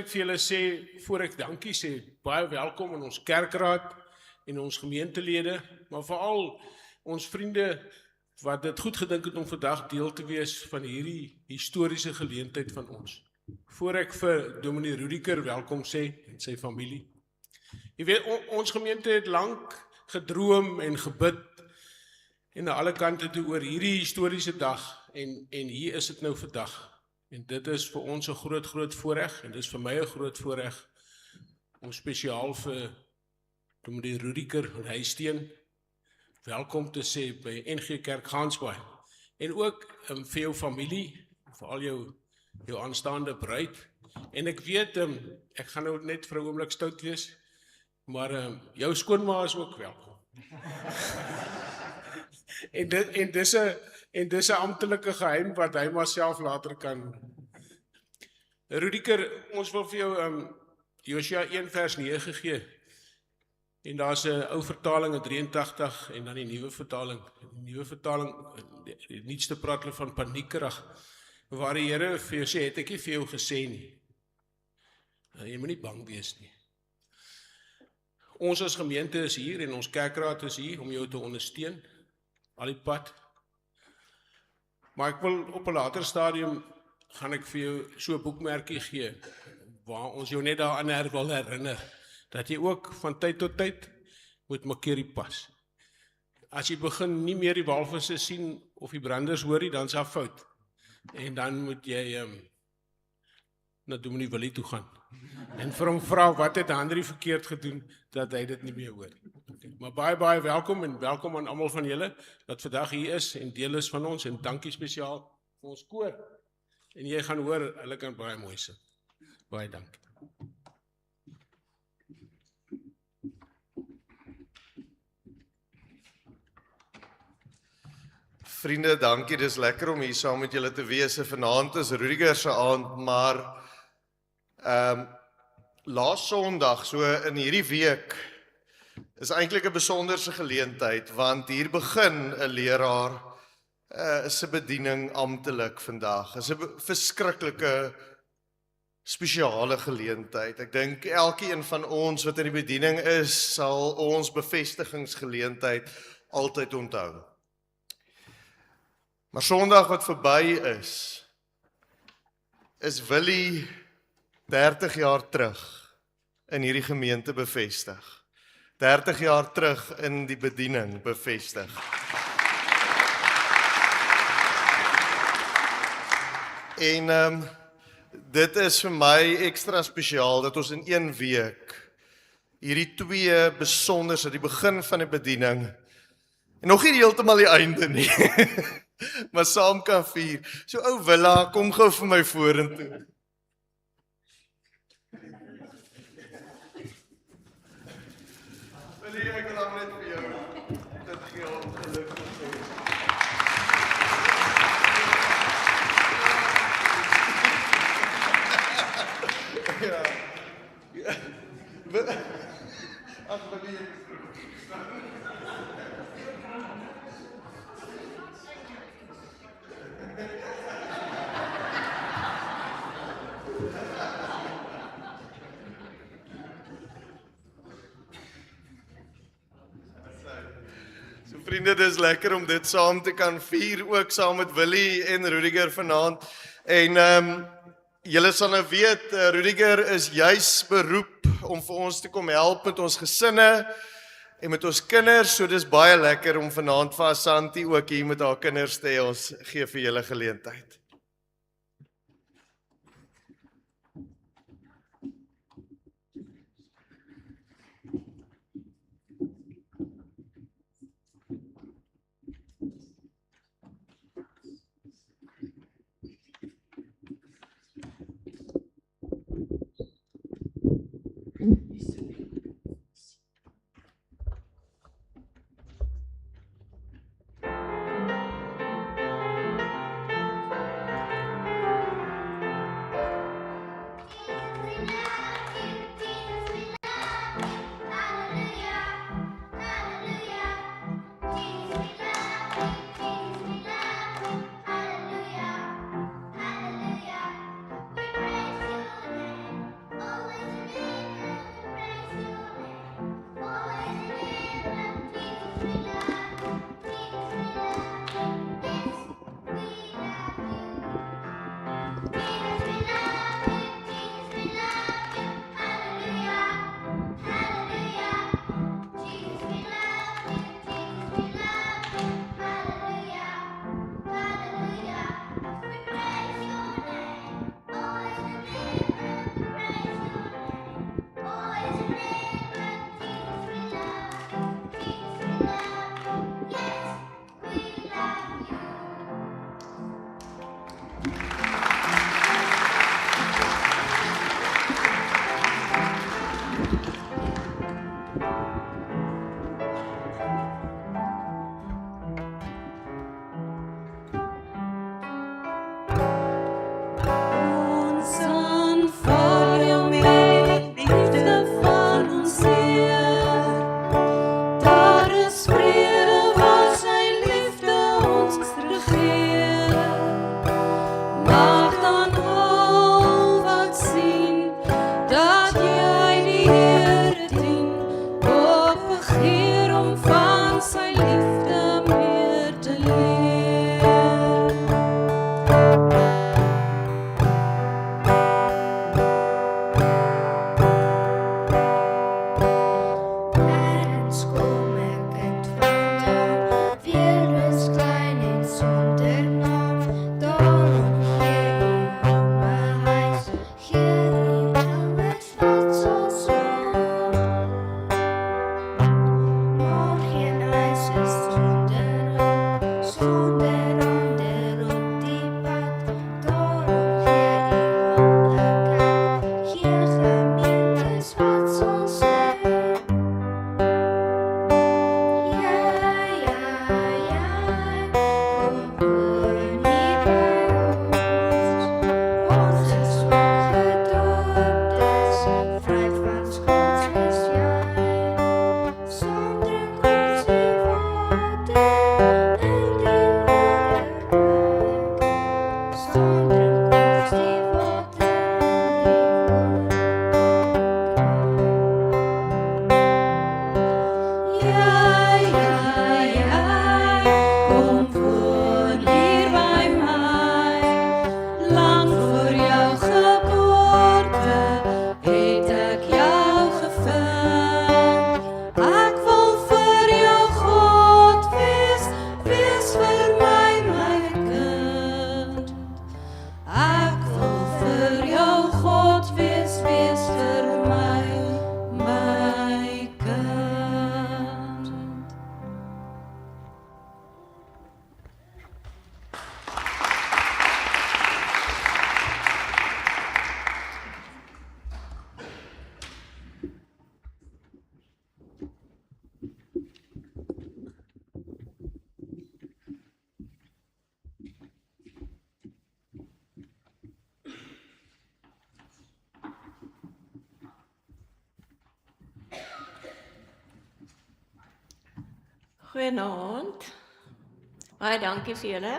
vir julle sê, voor ek dankie sê, baie welkom in ons kerkraad en ons gemeentelede, maar veral ons vriende wat dit goed gedink het om vandag deel te wees van hierdie historiese geleentheid van ons. Voor ek vir Dominee Rudiker welkom sê en sy familie. Jy weet, ons gemeente het lank gedroom en gebid en na alle kante toe oor hierdie historiese dag en hier is dit nou vandag. En dit is vir ons 'n groot voorreg en dit is vir my 'n groot voorreg om spesiaal vir Dominee Rudiker Huisteen welkom te sê by NG Kerk Gansbaai. En ook vir jou familie, vir al jou aanstaande bruid. En ek weet, ek gaan nou net vir 'n oomblik stout wees, maar jou skoonma is ook welkom. En dis 'n amptelike geheim wat hy maar self later kan. Rudiker, ons wil vir jou Josua 1 vers 9 gee. En daar's 'n ou vertaling in 83 en dan die nuwe vertaling. Die nuwe vertaling, die nuutste praat hulle van paniekerig, waar die Here vir jou sê, het ek nie vir jou gesê nie. Jy moet nie bang wees nie. Ons as gemeente is hier en ons kerkraad is hier om jou te ondersteun, al die pad. Maar ek wil op 'n later stadium, gaan ek vir jou so 'n boekmerkie gee, waar ons jou net daaraan wil herinner, dat jy ook van tyd tot tyd moet makkerie pas. As jy begin nie meer die walvisse sien of die branders hoor nie, dan is daar fout. En dan moet jy na Dominee Willie toe gaan. En vir hom vra, wat het Andri verkeerd gedoen, dat hy dit nie meer hoor. Okay. Maar baie welkom en welkom aan almal van julle, dat vandag hier is en deel is van ons, en dankie spesiaal vir ons koor. En jy gaan hoor, hulle kan baie mooi sing. Baie dankie. Vriende, dankie, dis lekker om hier saam met julle te wees. Vanaand is Rudiger se aand, maar laas Sondag, so in hierdie week, is eintlik 'n besonderse geleentheid, want hier begin 'n leraar se bediening amptelik vandag. Is 'n verskriklike spesiale geleentheid. Ek dink elkeen van ons wat in die bediening is, sal ons bevestigingsgeleentheid altyd onthou. Maar Sondag wat verby is Willie 30 jaar terug in hierdie gemeente bevestig. 30 jaar terug in die bediening bevestig. En dit is vir my ekstra spesiaal dat ons in 1 week hierdie 2 besonderse, die begin van die bediening en nog nie heeltemal die einde nie. Maar saam kan vier. So ou Willa, kom gou vir my vorentoe. Willie, ek wil hom net vir jou. Dit gee hom geluk. Ja. Ag, Willie. Vriende, dit is lekker om dit saam te kan vier, ook saam met Willie en Rudiger vanaand. En julle sal nou weet, Rudiger is juis beroep om vir ons te kom help met ons gesinne en met ons kinders, so dis baie lekker om vanaand vir Asanti ook hier met haar kinders te hê. Ons gee vir julle geleentheid. Goeienaand. Baie dankie vir julle.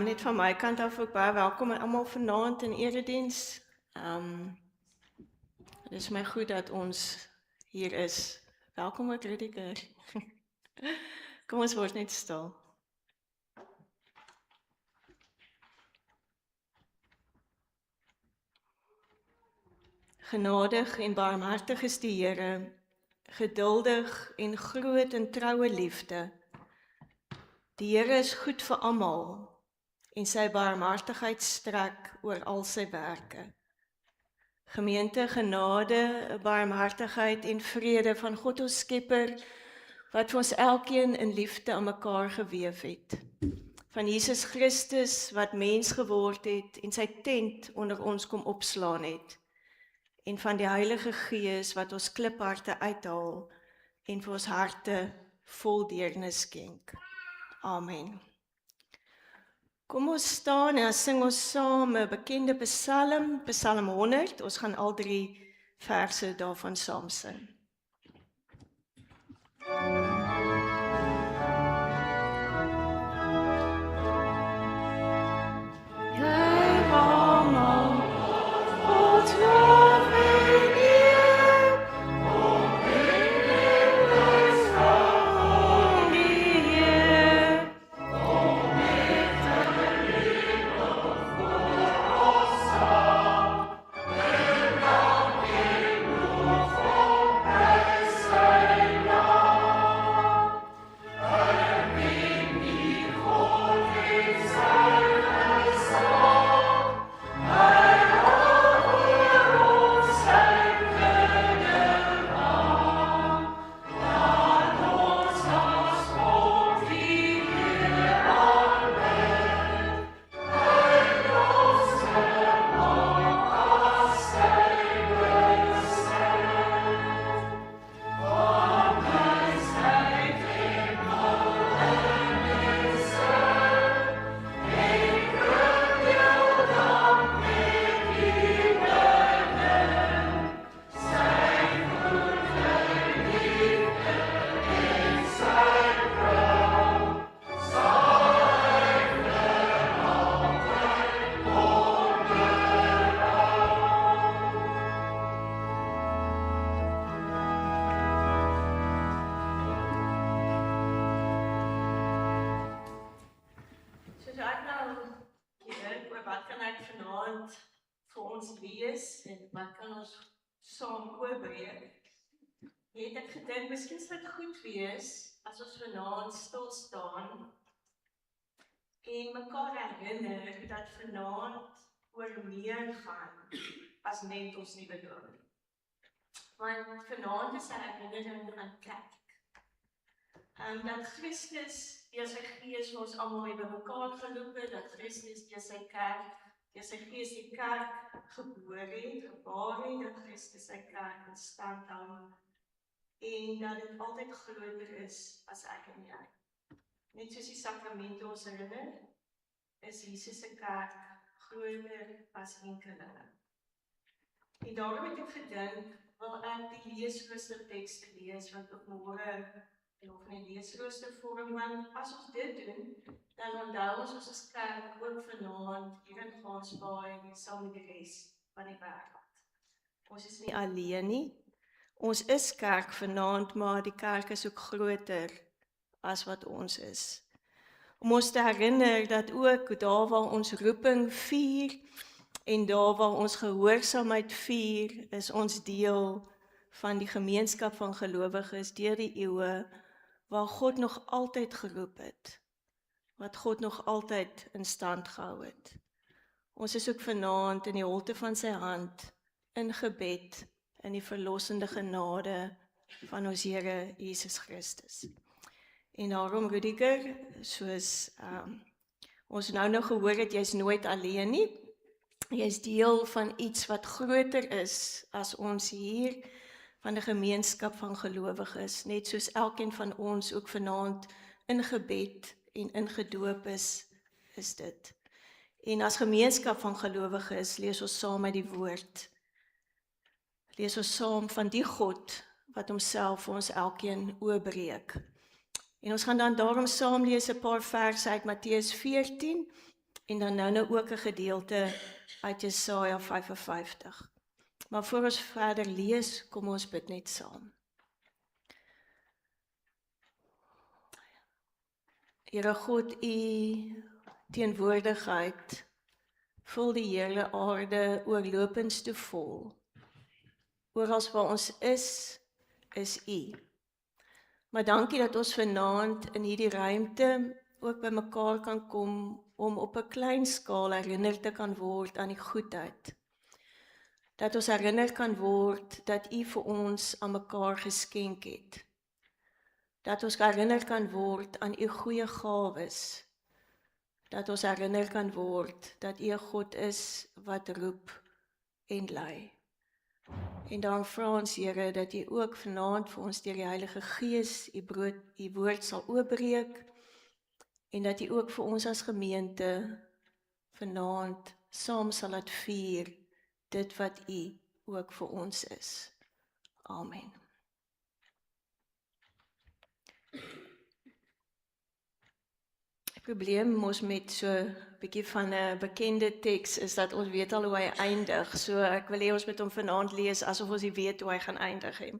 Net van my kant af ook baie welkom en almal vanaand in erediens. Het is my goed dat ons hier is. Welkom ook Rudiger. Kom ons word net stil. Genadig en barmhartig is die Here, geduldig en groot in troue liefde. Die Here is goed vir almal en sy barmhartigheid strek oor al sy werke. Gemeente, genade, barmhartigheid en vrede van God ons Skepper, wat vir ons elkeen in liefde aan mekaar gewewe het. Van Jesus Christus wat mens geword het en sy tent onder ons kom opslaan het. En van die Heilige Gees wat ons klipharte uithaal en vir ons harte vol deernis skenk. Amen. Kom ons staan en sing ons saam 'n bekende psalm, Psalm 100. Ons gaan al 3 verse daarvan saam sing. Kom met vanaand vir ons lees en wat kan ons saam oopbreek, het ek gedink, miskien sal dit goed wees as ons vanaand stil staan en mekaar herinner dat vanaand oor meer gaan as net ons nuwe doop. Want vanaand is 'n herinnering aan kerk. Dat Christus deur sy gees vir ons almal weer bymekaar geroep het, dat Christus deur sy kerk, deur sy gees die kerk gebaar het, dat Christus sy kerk in stand hou en dat dit altyd groter is as ek en jy. Net soos die sakramente ons herinner, is Jesus se kerk groter as enkelinge. En daarom het ek gedink, wil ek die leesrooster tekste lees, wat ook môre nog in die leesrooster vorm, want as ons dit doen, dan onthou ons as kerk ook vanaand hier in Gansbaai saam met die res van die wêreld. Ons is nie alleen nie. Ons is kerk vanaand, maar die kerk is ook groter as wat ons is. Om ons te herinner dat ook daar waar ons roeping vier en daar waar ons gehoorsaamheid vier, is ons deel van die gemeenskap van gelowiges deur die eeue, waar God nog altyd geroep het, wat God nog altyd in stand gehou het. Ons is ook vanaand in die holte van sy hand, in gebed, in die verlossende genade van ons Here Jesus Christus. En daarom, Rudiger, soos ons nou gehoor het, jy is nooit alleen nie. Jy is deel van iets wat groter is as ons hier, van 'n gemeenskap van gelowiges, net soos elkeen van ons ook vanaand in gebed en ingedoop is dit. En as gemeenskap van gelowiges lees ons saam uit die woord. Lees ons saam van die God wat homself vir ons elkeen oopbreek. En ons gaan dan daarom saam lees 'n paar verse uit Matteus 14 en dan nou ook 'n gedeelte uit Jesaja 55. Maar voor ons verder lees, kom ons bid net saam. Here God, u teenwoordigheid vul die hele aarde oorlopends te vol. Oral waar ons is u. Maar dankie dat ons vanaand in hierdie ruimte ook by mekaar kan kom om op 'n klein skaal herinner te kan word aan die goedheid. Dat ons herinner kan word dat u vir ons aan mekaar geskenk het. Dat ons herinner kan word aan u goeie gawes. Dat ons herinner kan word dat u 'n God is wat roep en lei. En dan vra ons, Here, dat u ook vanaand vir ons deur die Heilige Gees u woord sal oopbreek en dat u ook vir ons as gemeente vanaand saam sal laat vier dit wat u ook vir ons is. Amen. Die probleem mos met so 'n bietjie van 'n bekende teks is dat ons weet al hoe hy eindig. So ek wil hê ons moet hom vanaand lees asof ons nie weet hoe hy gaan eindig nie.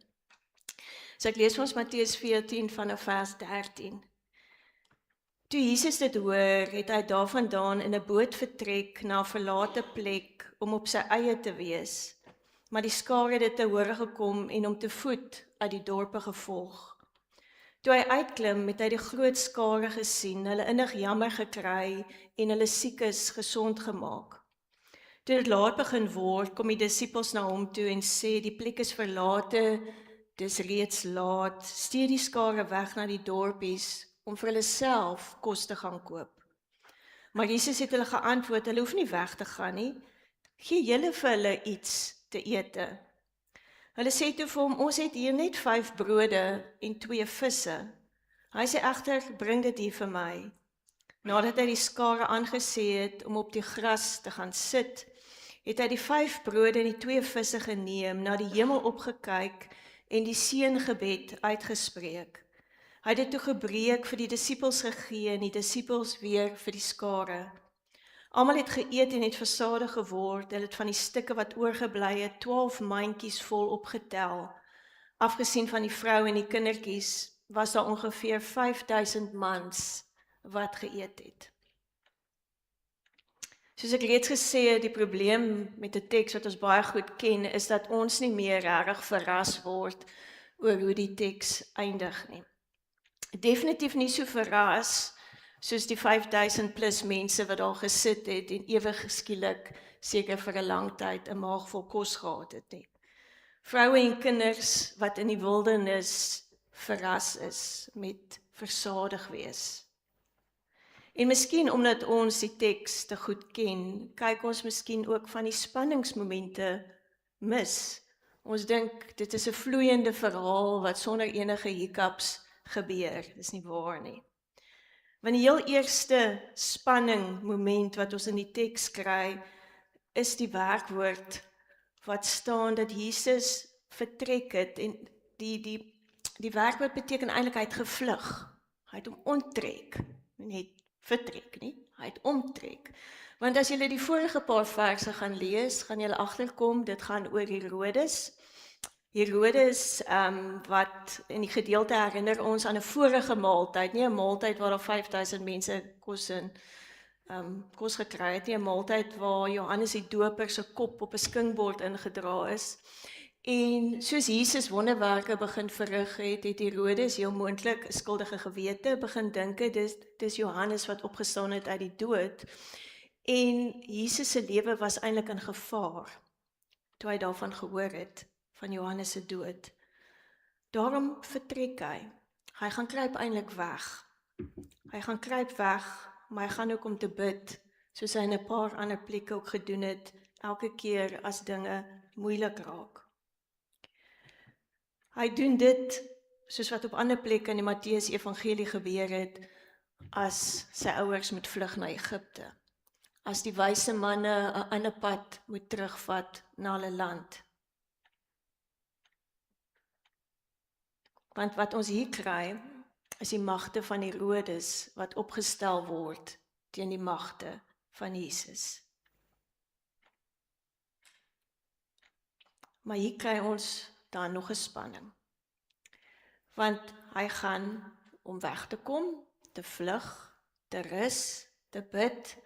So ek lees vir ons Matteus 14 vanaf vers 13. Toe Jesus dit hoor, het hy daarvandaan in 'n boot vertrek na 'n verlate plek om op sy eie te wees. Maar die skare het dit te hore gekom en hom te voet uit die dorpe gevolg. Toe hy uitklim, het hy die groot skare gesien, hulle innig jammer gekry en hulle siekes gesond gemaak. Toe dit laat begin word, kom die disippels na hom toe en sê, die plek is verlate, dis reeds laat, stuur die skare weg na die dorpies om vir hulle self kos te gaan koop. Maar Jesus het hulle geantwoord, hulle hoef nie weg te gaan nie, gee julle vir hulle iets te ete. Hulle sê toe vir hom, ons het hier net 5 brode en 2 visse. Hy sê egter, bring dit hier vir my. Nadat hy die skare aangesê het om op die gras te gaan sit, het hy die 5 brode en die 2 visse geneem, na die hemel opgekyk en die seëngebed uitgespreek. Hy het dit toe gebreek vir die disippels gegee en die disippels weer vir die skare. Almal het geëet en het versadig geword, hulle het van die stukke wat oorgebly het, 12 mandjies vol opgetel. Afgesien van die vrou en die kindertjies, was daar ongeveer 5000 mans wat geëet het. Soos ek reeds gesê het, die probleem met 'n teks wat ons baie goed ken, is dat ons nie meer regtig verras word oor hoe die teks eindig nie. Definitief nie so verras soos die 5000 plus mense wat daar gesit het en ewig skielik seker vir 'n lang tyd 'n maag vol kos gehad het nie. Vroue en kinders wat in die wildernis verras is met versadig wees. En miskien omdat ons die teks te goed ken, kyk ons miskien ook van die spanningsmomente mis. Ons dink dit is 'n vloeiende verhaal wat sonder enige hiccups gebeur. Dis nie waar nie. Want die heel eerste spanning moment wat ons in die teks kry, is die werkwoord wat staan dat Jesus vertrek het en die werkwoord beteken eintlik hy het gevlug. Hy het hom onttrek, net vertrek nie, hy het omtrek. Want as julle die vorige paar verse gaan lees, gaan julle agterkom, dit gaan oor Herodes. Herodes, wat in die gedeelte herinner ons aan 'n vorige maaltyd, nie 'n maaltyd waar daar 5000 mense kos gekry het, nie 'n maaltyd waar Johannes die Doper se kop op 'n skinkbord ingedra is. En soos Jesus wonderwerke begin verrig het, het Herodes heel moontlik 'n skuldige gewete begin dink, dis Johannes wat opgestaan het uit die dood. En Jesus se lewe was eintlik in gevaar toe hy daarvan gehoor het, van Johannes se dood. Daarom vertrek hy. Hy gaan kruip eintlik weg. Hy gaan kruip weg, maar hy gaan ook om te bid, soos hy in 'n paar ander plekke ook gedoen het, elke keer as dinge moeilik raak. Hy doen dit, soos wat op ander plekke in die Matteus Evangelie gebeur het, as sy ouers moet vlug na Egipte. As die wyse manne 'n ander pad moet terugvat na hulle land. Want wat ons hier kry, is die magte van Herodes wat opgestel word teen die magte van Jesus. Maar hier kry ons dan nog 'n spanning. Want hy gaan om weg te kom, te vlug, te rus, te bid,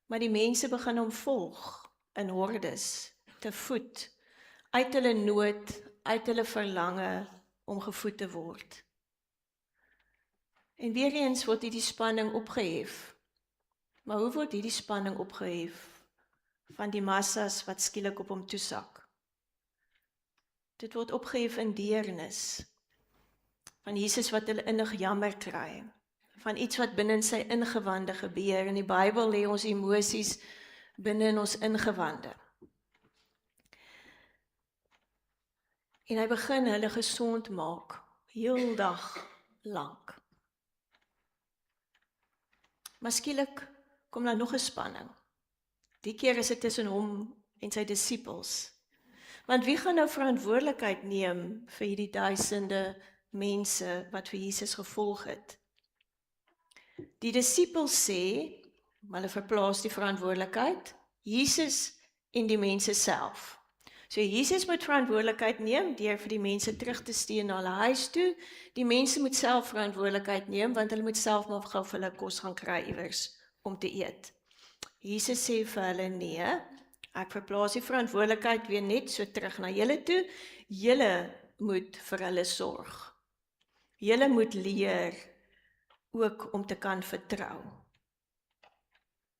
maar die mense begin hom volg in hordes, te voet, uit hulle nood, uit hulle verlange om gevoed te word. En weer eens word hierdie spanning opgehef. Maar hoe word hierdie spanning opgehef van die massas wat skielik op hom toesak? Dit word opgehef in deernis, van Jesus wat hulle innig jammer kry, van iets wat binne in sy ingewande gebeur. In die Bybel lê ons emosies binne in ons ingewande. En hy begin hulle gesond maak, heel dag lank. Maar skielik kom daar nog 'n spanning. Die keer is dit tussen hom en sy disippels. Want wie gaan nou verantwoordelikheid neem vir hierdie duisende mense wat vir Jesus gevolg het? Die disippels sê, hulle verplaas die verantwoordelikheid, Jesus en die mense self. So Jesus moet verantwoordelikheid neem deur vir die mense terug te stuur na hulle huis toe. Die mense moet self verantwoordelikheid neem want hulle moet self maar gou vir hulle kos gaan kry iewers om te eet. Jesus sê vir hulle nee, ek verplaas die verantwoordelikheid weer net so terug na julle toe. Julle moet vir hulle sorg. Julle moet leer ook om te kan vertrou.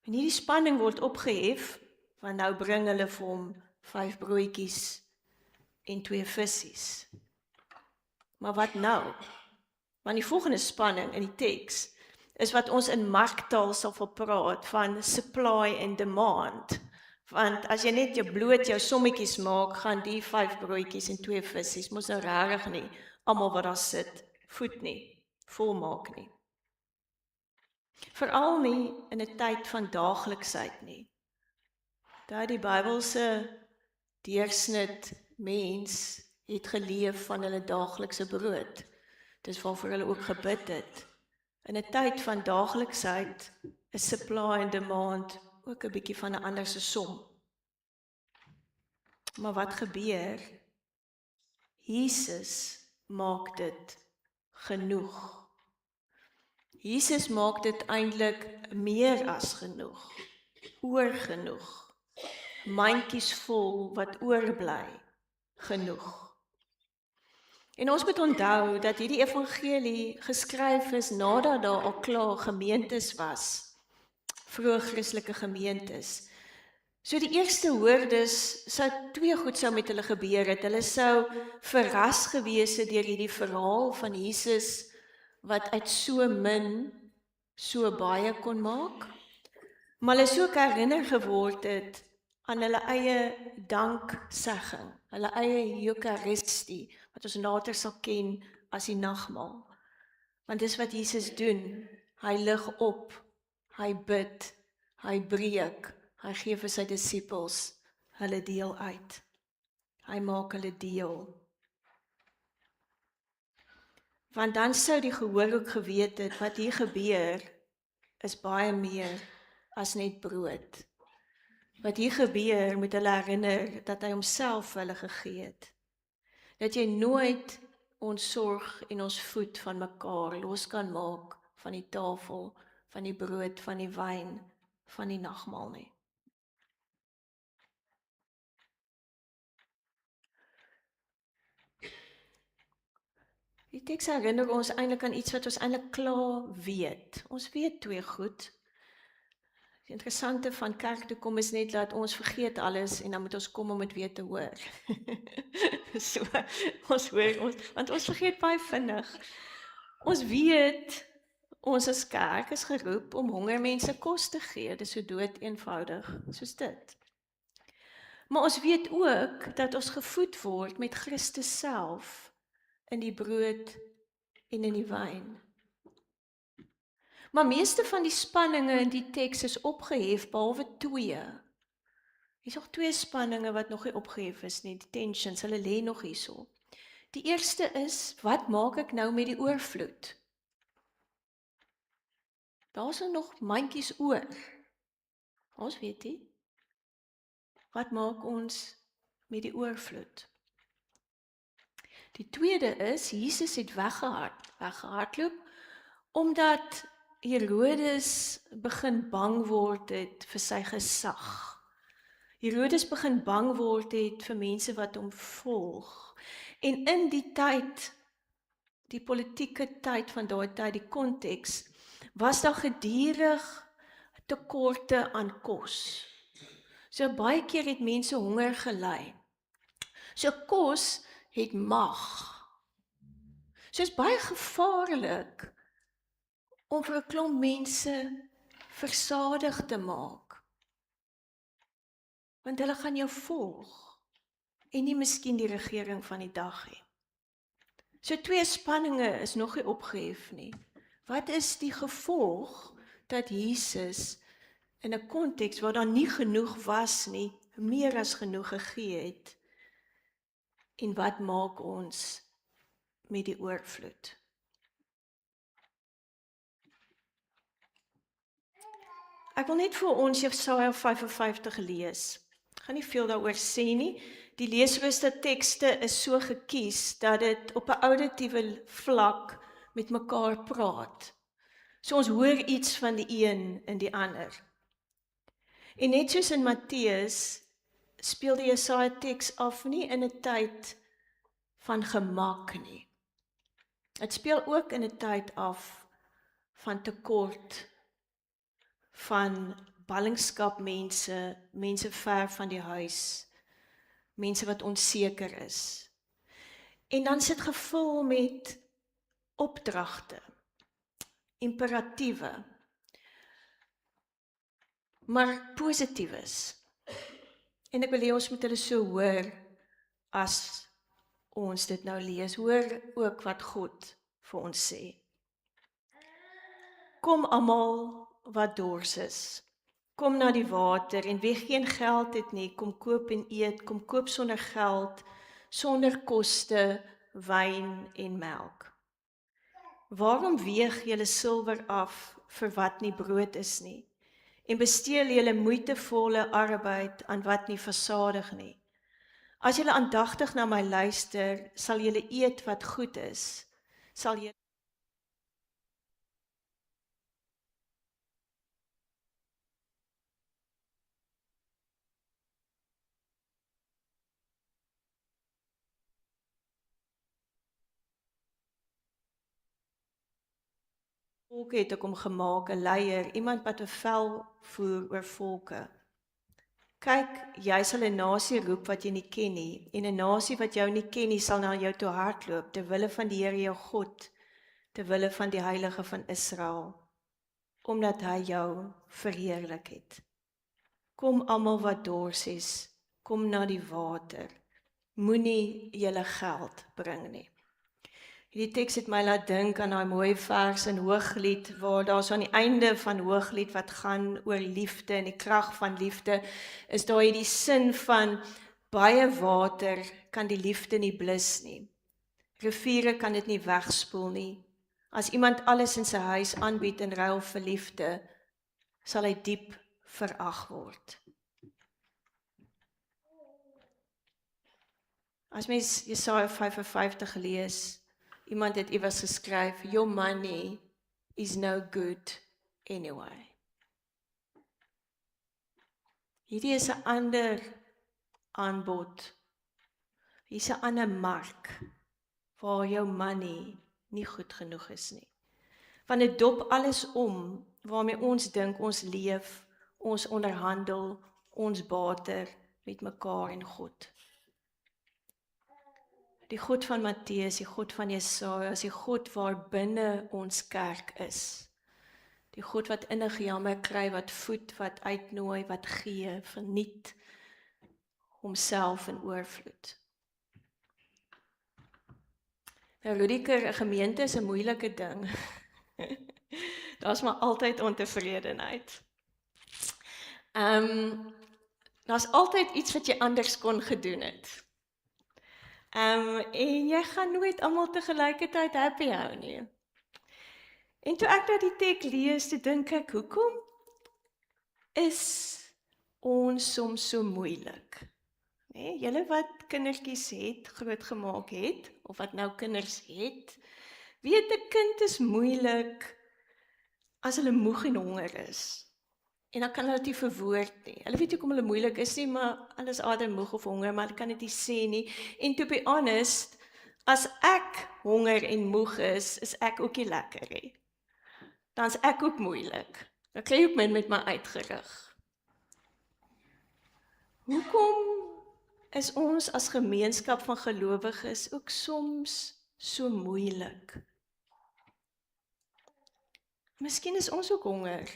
En hierdie spanning word opgehef, want nou bring hulle vir hom 5 broodjies en 2 visse. Maar wat nou? Want die volgende spanning in die teks is wat ons in marktaal sal praat van supply and demand. Want as jy net jou sommetjies maak, gaan die 5 broodjies en 2 visse mos nou regtig nie almal wat daar sit voed nie, volmaak nie. Veral nie in 'n tyd van daagliksheid nie. Daar die Bybelse deursnit mens het geleef van hulle daaglikse brood. Dis waarvoor hulle ook gebid het. In 'n tyd van daagliksheid is supply and demand ook 'n bietjie van 'n ander se som. Maar wat gebeur? Jesus maak dit genoeg. Jesus maak dit eintlik meer as genoeg. oorgenoeg. Mandjies vol wat oorbly, genoeg. En ons moet onthou dat hierdie evangelie geskryf is nadat daar al klaar gemeentes was, vroeë Christelike gemeentes. So die eerste hoorders sou twee goed sou met hulle gebeur het. Hulle sou verras gewees het deur hierdie verhaal van Jesus wat uit so min so baie kon maak. Maar hulle sou ook herinner geword het aan hulle eie danksegging, hulle eie Eucharistie, wat ons later sal ken as die nagmaal. Want dis wat Jesus doen. Hy lig op, hy bid, hy breek, hy gee vir sy disippels hulle deel uit. Hy maak hulle deel. Want dan sou die gehoor ook geweet het, wat hier gebeur, is baie meer as net brood. Wat hier gebeur, moet hulle herinner, dat hy homself vir hulle gegee het. Dat jy nooit ons sorg en ons voed van mekaar los kan maak, van die tafel, van die brood, van die wyn, van die nagmaal nie. Die teks herinner ons eintlik aan iets wat ons eintlik klaar weet. Ons weet twee goed. Die interessante van kerk toe kom is net dat ons vergeet alles en dan moet ons kom om dit weer te hoor. So, ons hoor, want ons vergeet baie vinnig. Ons weet, ons as kerk is geroep om hongermense kos te gee. Dit is so dood eenvoudig soos dit. Maar ons weet ook dat ons gevoed word met Christus self in die brood en in die wyn. Maar meeste van die spanninge in die teks is opgehef, behalwe twee. Hier is nog twee spanninge wat nog nie opgehef is nie, die tensions, hulle lê nog hierso. Die eerste is, wat maak ek nou met die oorvloed? Daar is nog mandjies oor. Ons weet nie. Wat maak ons met die oorvloed? Die tweede is, Jesus het weggehardloop, omdat Herodes begin bang word het vir sy gesag. Herodes begin bang word het vir mense wat hom volg. En in die tyd, die politieke tyd van daai tyd, die konteks, was daar gedurig tekorte aan kos. So baie keer het mense honger gely. So kos het mag. So is baie gevaarlik om vir 'n klomp mense versadig te maak. Want hulle gaan jou volg en nie miskien die regering van die dag nie. So twee spanninge is nog nie opgehef nie. Wat is die gevolg dat Jesus in 'n konteks waar daar nie genoeg was nie, meer as genoeg gegee het? En wat maak ons met die oorvloed? Ek wil net vir ons Jesaja 55 lees. Ek gaan nie veel daaroor sê nie. Die leesrooster tekste is so gekies dat dit op 'n auditiewe vlak met mekaar praat. So ons hoor iets van die een in die ander. En net soos in Matteus speel die Jesaja teks af nie in 'n tyd van gemak nie. Dit speel ook in 'n tyd af van tekort, van ballingskap mense ver van die huis, mense wat onseker is. En dan sit gevul met opdragte, imperatiewe, maar positiefes. En ek wil hê ons moet hulle so hoor as ons dit nou lees. Hoor ook wat God vir ons sê. Kom almal wat dors is, kom na die water, en wie geen geld het nie, kom koop en eet, kom koop sonder geld, sonder koste, wyn en melk. Waarom weeg julle silwer af vir wat nie brood is nie, en besteel julle moeitevolle arbeid aan wat nie versadig nie? As julle aandagtig na my luister, sal julle eet wat goed is, sal julle volke het ek hom gemaak, 'n leier, iemand wat 'n vel voer oor volke. Kyk, jy sal 'n nasie roep wat jy nie ken nie, en 'n nasie wat jou nie ken nie, sal na jou toe hardloop, ter wille van die Here jou God, ter wille van die Heilige van Israel, omdat hy jou verheerlik het. Kom almal wat dors is, kom na die water, moenie julle geld bring nie. Hierdie teks het my laat dink aan daai mooi vers in Hooglied, waar daar so aan die einde van Hooglied wat gaan oor liefde en die krag van liefde, is daar hierdie sin van baie water kan die liefde nie blus nie. Riviere kan dit nie wegspoel nie. As iemand alles in sy huis aanbied in ruil vir liefde, sal hy diep verag word. As mens Jesaja 55 lees, iemand het iewers geskryf, your money is no good anyway. Hierdie is 'n ander aanbod. Hier is 'n ander mark, waar jou money nie goed genoeg is nie. Want dit dop alles om, waarmee ons dink ons leef, ons onderhandel, ons bater met mekaar en God. Die God van Matteus, die God van Jesaja, is die God waar binne ons kerk is. Die God wat innig jammer kry, wat voed, wat uitnooi, wat gee, verniet homself in oorvloed. Nou Rudiker, 'n gemeente is 'n moeilike ding. Daar's maar altyd ontevredenheid. Daar's altyd iets wat jy anders kon gedoen het. En jy gaan nooit almal tegelykertyd happy hou nie. En toe ek die teks lees, toe dink ek, hoekom is ons soms so moeilik? Nee, julle wat kindertjies het, grootgemaak het, of wat nou kinders het, weet 'n kind is moeilik as hulle moeg en honger is. En dan kan hulle dit nie verwoord nie. Hulle weet nie hoekom hulle moeilik is nie, maar hulle is altyd moeg of honger, maar hulle kan dit nie sê nie. En to be honest, as ek honger en moeg is ek ook nie lekker nie. Dan is ek ook moeilik. Dan kry ek met my uitgerig. Hoekom is ons as gemeenskap van gelowiges ook soms so moeilik? Miskien is ons ook honger.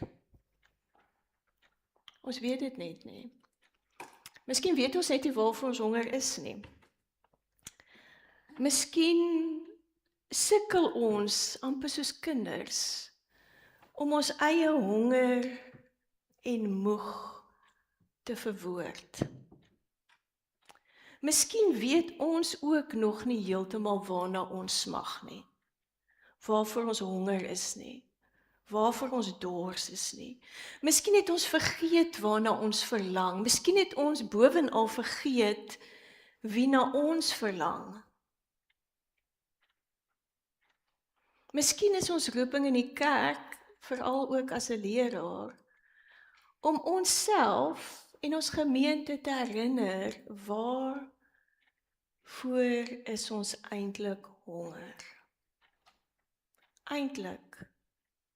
Ons weet dit net nie. Miskien weet ons net nie waarvoor ons honger is nie. Miskien sukkel ons amper soos kinders om ons eie honger en moeg te verwoord. Miskien weet ons ook nog nie heeltemal waarna ons smag nie. Waarvoor ons honger is nie. Waarvoor ons dors is nie. Miskien het ons vergeet waarna ons verlang. Miskien het ons bovenal vergeet wie na ons verlang. Miskien is ons roeping in die kerk, veral ook as 'n leraar, om onsself en ons gemeente te herinner, waarvoor is ons eintlik honger? Eintlik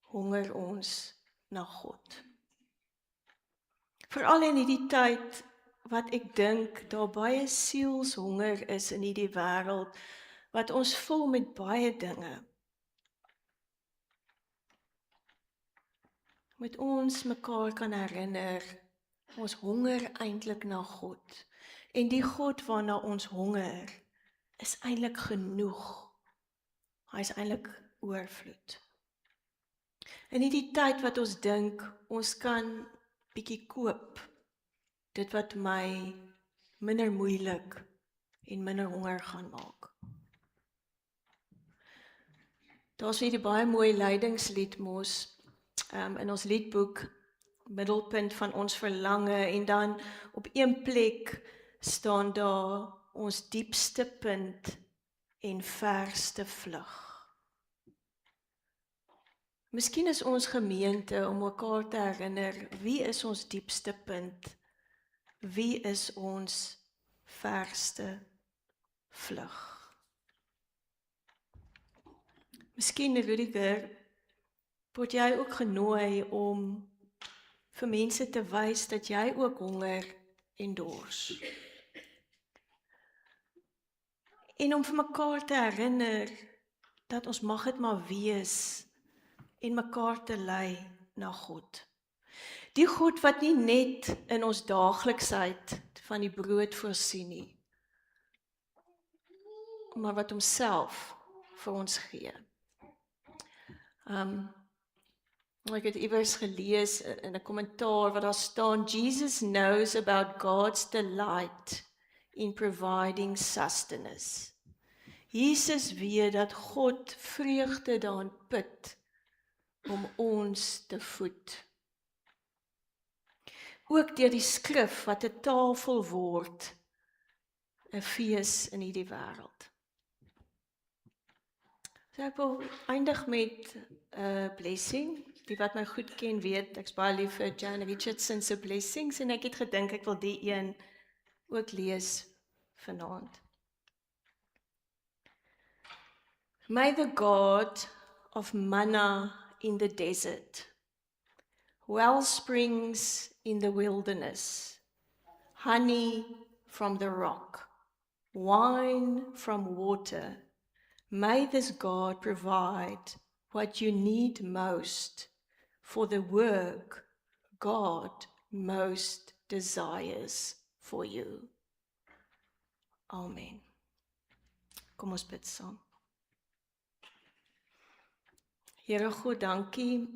honger ons na God. Veral in hierdie tyd wat ek dink daar baie sielshonger is in hierdie wêreld, wat ons vul met baie dinge. Met ons mekaar kan herinner, ons honger eintlik na God. En die God waarna ons honger, is eintlik genoeg. Hy is eintlik oorvloed. In die tyd wat ons dink, ons kan bietjie koop, dit wat my minder moeilik en minder honger gaan maak. Daar's hierdie baie mooi lydingslied mos, in ons liedboek, middelpunt van ons verlange, en dan op een plek staan daar ons diepste punt en verste vlug. Miskien is ons gemeente om mekaar te herinner, wie is ons diepste punt? Wie is ons verste vlug? Miskien, Rudiger, word jy ook genooi om vir mense te wys dat jy ook honger en dors. En om vir mekaar te herinner dat ons mag dit maar wees en mekaar te lei na God. Die God wat nie net in ons daagliksheid van die brood voorsien nie, maar wat homself vir ons gee. Ek het iewers gelees in 'n kommentaar wat daar staan, Jesus knows about God's delight in providing sustenance. Jesus weet dat God vreugde daarin put om ons te voed. Ook deur die skrif wat 'n tafel word, 'n fees in hierdie wêreld. So ek wil eindig met 'n blessing. Die wat my goed ken weet, ek's baie lief vir Jan Richardson se blessings en ek het gedink ek wil die een ook lees vanaand. May the God of manna in the desert, well springs in the wilderness, honey from the rock, wine from water, may this God provide what you need most for the work God most desires for you. Amen. Kom ons bid saam. Here God, dankie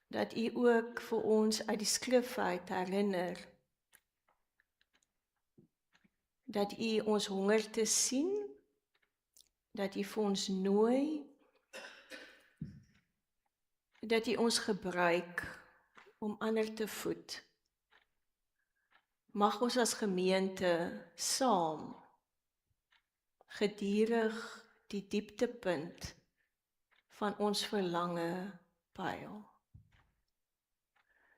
dat U ook vir ons uit die skrif uit herinner dat U ons honger te sien, dat U vir ons nooi, dat U ons gebruik om ander te voed. Mag ons as gemeente saam gedurig die dieptepunt van ons verlange pyl.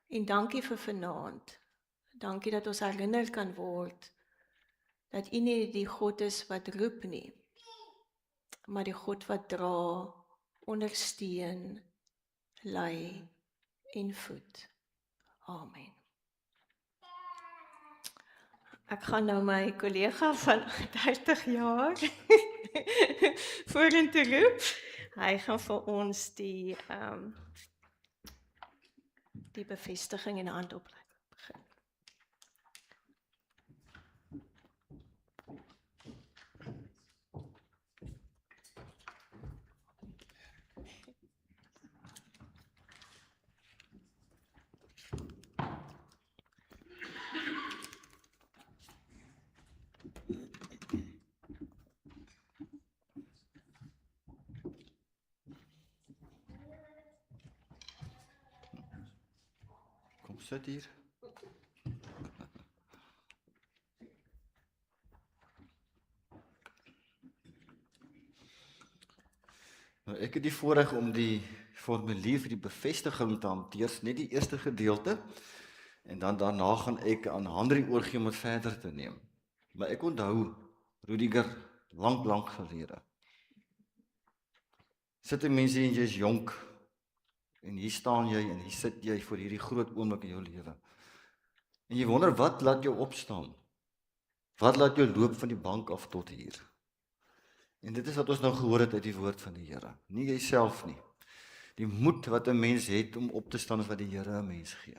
En dankie vir vanaand. Dankie dat ons herinner kan word dat U nie die God is wat roep nie, maar die God wat dra, ondersteun, lei en voed. Amen. Ek gaan nou my kollega van 30 jaar vorentoe roep. Hy gaan vir ons die bevestiging en handopleiding begin. Sit hier. Nou, ek het die voorreg om die formulier vir die bevestiging te hanteer, net die eerste gedeelte, en dan daarna gaan ek aan Henry oorgee om dit verder te neem. Maar ek onthou, Rudiger, lank gelede. Sit die mense en jy is jonk, en hier staan jy en hier sit jy voor hierdie groot oomblik in jou lewe. En jy wonder, wat laat jou opstaan? Wat laat jou loop van die bank af tot hier? En dit is wat ons nou gehoor het uit die woord van die Here. Nie jyself nie. Die moed wat 'n mens het om op te staan is wat die Here 'n mens gee.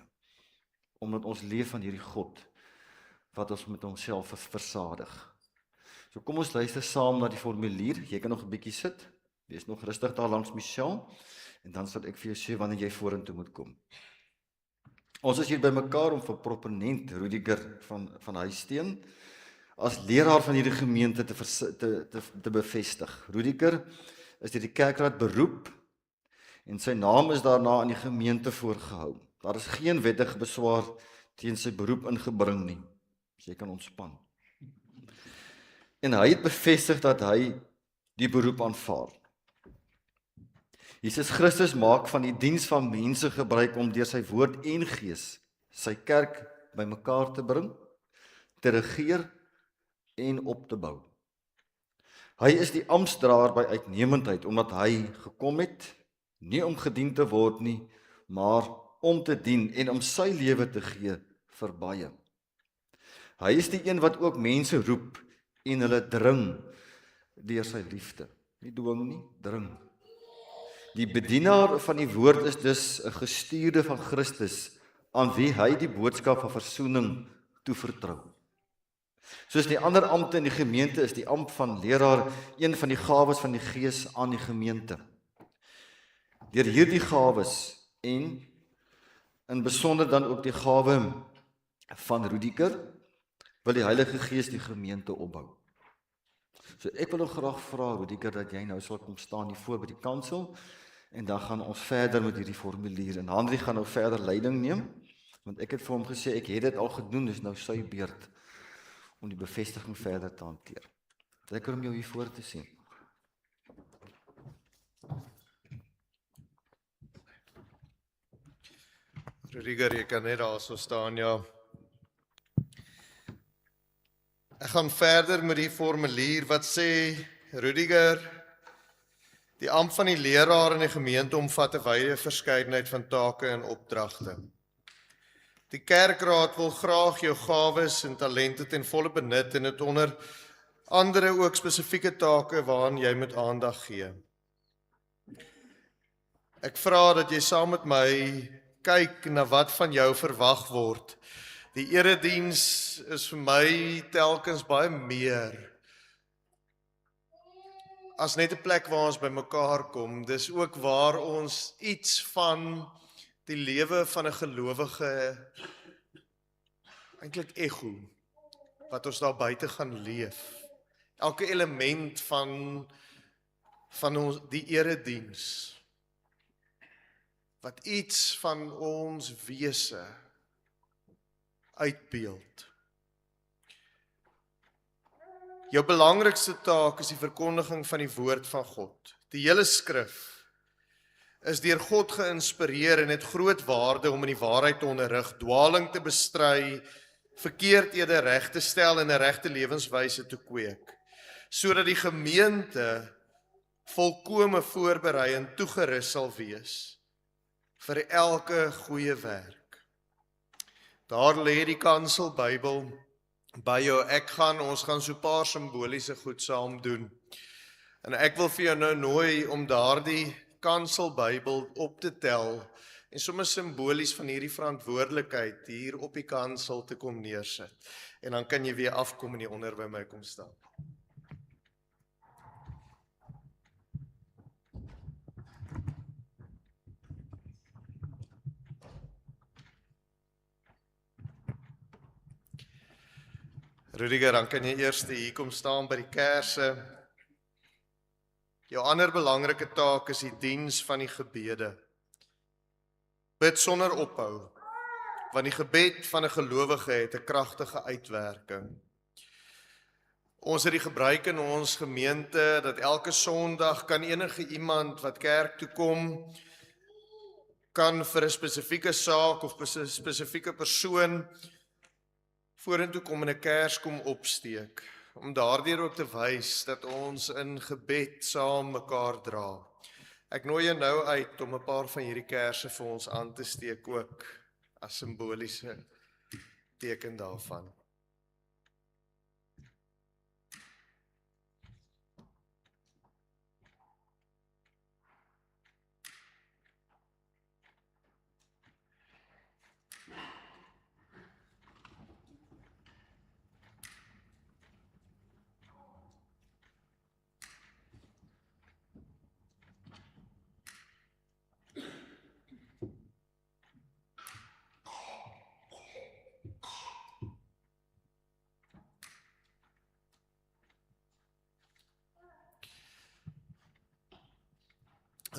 Omdat ons leef van hierdie God wat ons met homself versadig. So kom ons luister saam na die formulier. Jy kan nog 'n bietjie sit. Wees nog rustig daar langs Michelle. En dan sal ek vir jou sê wanneer jy vorentoe moet kom. Ons is hier bymekaar om vir proponent Rudiger van Huissteen as leraar van hierdie gemeente te bevestig. Rudiger is deur die kerkraad beroep en sy naam is daarna aan die gemeente voorgehou. Daar is geen wettige beswaar teen sy beroep ingebring nie. So jy kan ontspan. En hy het bevestig dat hy die beroep aanvaar. Jesus Christus maak van die diens van mense gebruik om deur sy woord en gees sy kerk bymekaar te bring, te regeer en op te bou. Hy is die amptdraer by uitnemendheid omdat hy gekom het Nie om gedien te word nie, maar om te dien en om sy lewe te gee vir baie. Hy is die een wat ook mense roep en hulle dring deur sy liefde. Nie dwing nie, dring. Die bedienaar van die woord is dus 'n gestuurde van Christus, aan wie hy die boodskap van versoening toevertrou. Soos die ander ampte in die gemeente is die ampt van leraar een van die gawes van die Gees aan die gemeente. Deur hierdie gawes en in besonder dan ook die gawe van Rudiger wil die Heilige Gees die gemeente opbou. So ek wil graag vra Rudiger dat jy nou sal kom staan hier voor by die kansel en dan gaan ons verder met hierdie formulier en Henry gaan nou verder leiding neem want ek het vir hom gesê ek het dit al gedoen, dis nou sy beurt om die bevestiging verder te hanteer. Lekker om jou hier voor te sien. Rudiger, jy kan net daar so staan, ja. Ek gaan verder met die formulier wat sê, Rudiger, die ampt van die leraar in die gemeente omvat 'n wye verskeidenheid van take en opdragte. Die kerkraad wil graag jou gawes en talente ten volle benut en dit onder andere ook spesifieke take waaraan jy moet aandag gee. Ek vra dat jy saam met my kyk na wat van jou verwag word. Die erediens is vir my telkens baie meer as net 'n plek waar ons by mekaar kom. Dis ook waar ons iets van die lewe van 'n gelowige eintlik ego wat ons daar buite gaan leef. Elke element van ons die erediens wat iets van ons wese uitbeeld. Jou belangrikste taak is die verkondiging van die woord van God. Die hele skrif is deur God geïnspireer en het groot waarde om in die waarheid te onderrig, dwaling te bestry, verkeerdhede reg te stel en 'n regte lewenswyse te kweek, sodat die gemeente volkome voorberei en toegerus sal wees vir elke goeie werk. Daar lê die kansel Bybel by jou. Ons gaan so 'n paar simboliese goed saam doen. En ek wil vir jou nou nooi om daardie kansel Bybel op te tel en sommer simbolies van hierdie verantwoordelikheid hier op die kansel te kom neersit. En dan kan jy weer afkom en hier onder by my kom staan. Rudiger, dan kan jy eers hier kom staan by die kerse. Jou ander belangrike taak is die diens van die gebede. Bid sonder ophou, want die gebed van 'n gelowige het 'n kragtige uitwerking. Ons het die gebruik in ons gemeente dat elke Sondag kan enige iemand wat kerk toe kom, kan vir 'n spesifieke saak of 'n spesifieke persoon vorentoe kom en 'n kers kom opsteek, om daardeur ook te wys dat ons in gebed saam mekaar dra. Ek nooi jou nou uit om 'n paar van hierdie kersse vir ons aan te steek ook as simboliese teken daarvan.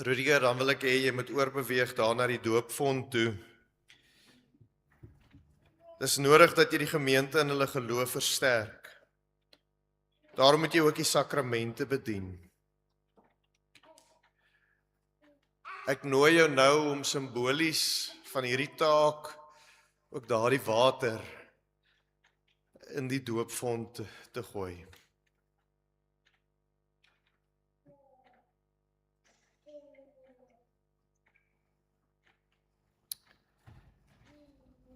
Rudiger, dan wil ek hê jy moet oorbeweeg daar na die doopfont toe. Dis nodig dat jy die gemeente in hulle geloof versterk. Daarom moet jy ook die sakramente bedien. Ek nooi jou nou om simbolies van hierdie taak ook daardie water in die doopfont te gooi.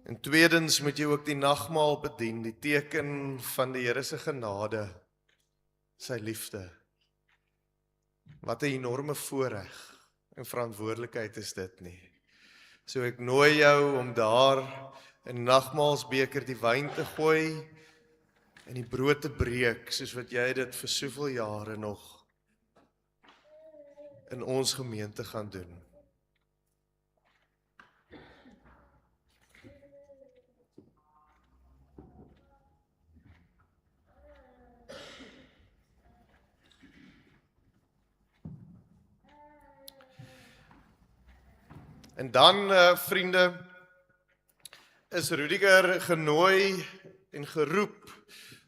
En tweedens moet jy ook die nagmaal bedien, die teken van die Here se genade, sy liefde. Wat 'n enorme voorreg en verantwoordelikheid is dit nie. So ek nooi jou om daar in die nagmaalsbeker die wyn te gooi en die brood te breek, soos wat jy dit vir soveel jare nog in ons gemeente gaan doen. En dan, vriende, is Rudiger genooi en geroep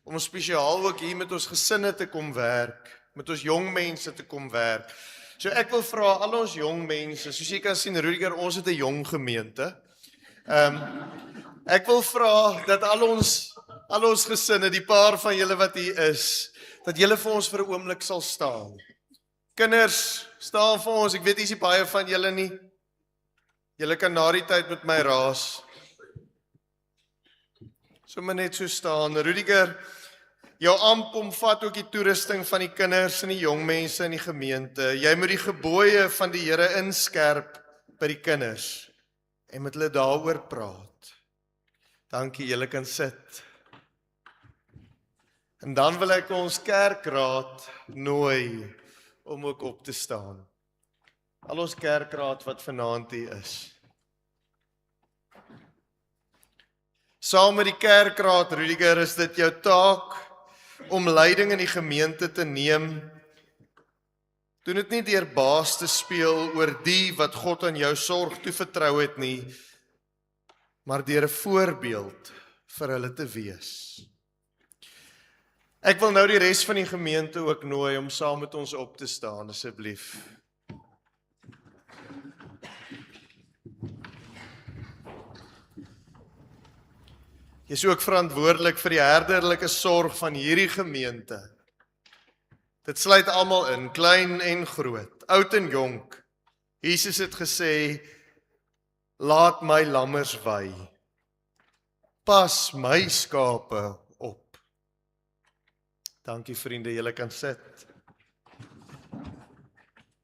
om spesiaal ook hier met ons gesinne te kom werk, met ons jong mense te kom werk. So ek wil vra al ons jong mense, soos jy kan sien, Rudiger, ons het 'n jong gemeente. Ek wil vra dat al ons gesinne, die paar van julle wat hier is, dat julle vir ons vir 'n oomblik sal staan. Kinders, staan vir ons. Ek weet hier's nie baie van julle nie. Julle kan na die tyd met my raas. Sommige net so staan. Rudiger, jou amp omvat ook die toerusting van die kinders en die jong mense in die gemeente. Jy moet die gebooie van die Here inskerp by die kinders en met hulle daaroor praat. Dankie, julle kan sit. En dan wil ek ons kerkraad nooi om ook op te staan. Al ons kerkraad wat vanaand hier is. Saam met die kerkraad, Rudiger, is dit jou taak om leiding in die gemeente te neem. Doen dit nie deur baas te speel oor die wat God aan jou sorg toevertrou het nie, maar deur 'n voorbeeld vir hulle te wees. Ek wil nou die res van die gemeente ook nooi om saam met ons op te staan, asseblief. Jy is ook verantwoordelik vir die herderlike sorg van hierdie gemeente. Dit sluit almal in, klein en groot, oud en jonk. Jesus het gesê, laat my lammers wei. Pas my skape op. Dankie vriende, julle kan sit.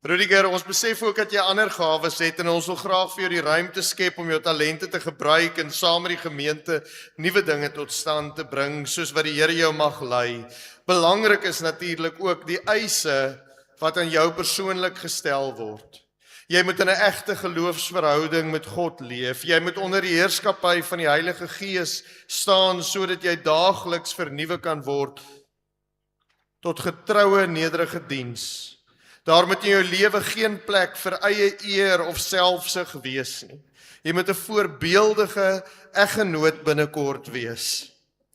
Rudiger, ons besef ook dat jy ander gawes het en ons wil graag vir jou die ruimte skep om jou talente te gebruik en saam met die gemeente nuwe dinge tot stand te bring, soos wat die Here jou mag lei. Belangrik is natuurlik ook die eise wat aan jou persoonlik gestel word. Jy moet in 'n egte geloofsverhouding met God leef. Jy moet onder die heerskappy van die Heilige Gees staan sodat jy daagliks vernuwe kan word tot getroue nederige diens. Daar moet in jou lewe geen plek vir eie eer of selfsug wees nie. Jy moet 'n voorbeeldige eggenoot binnekort wees,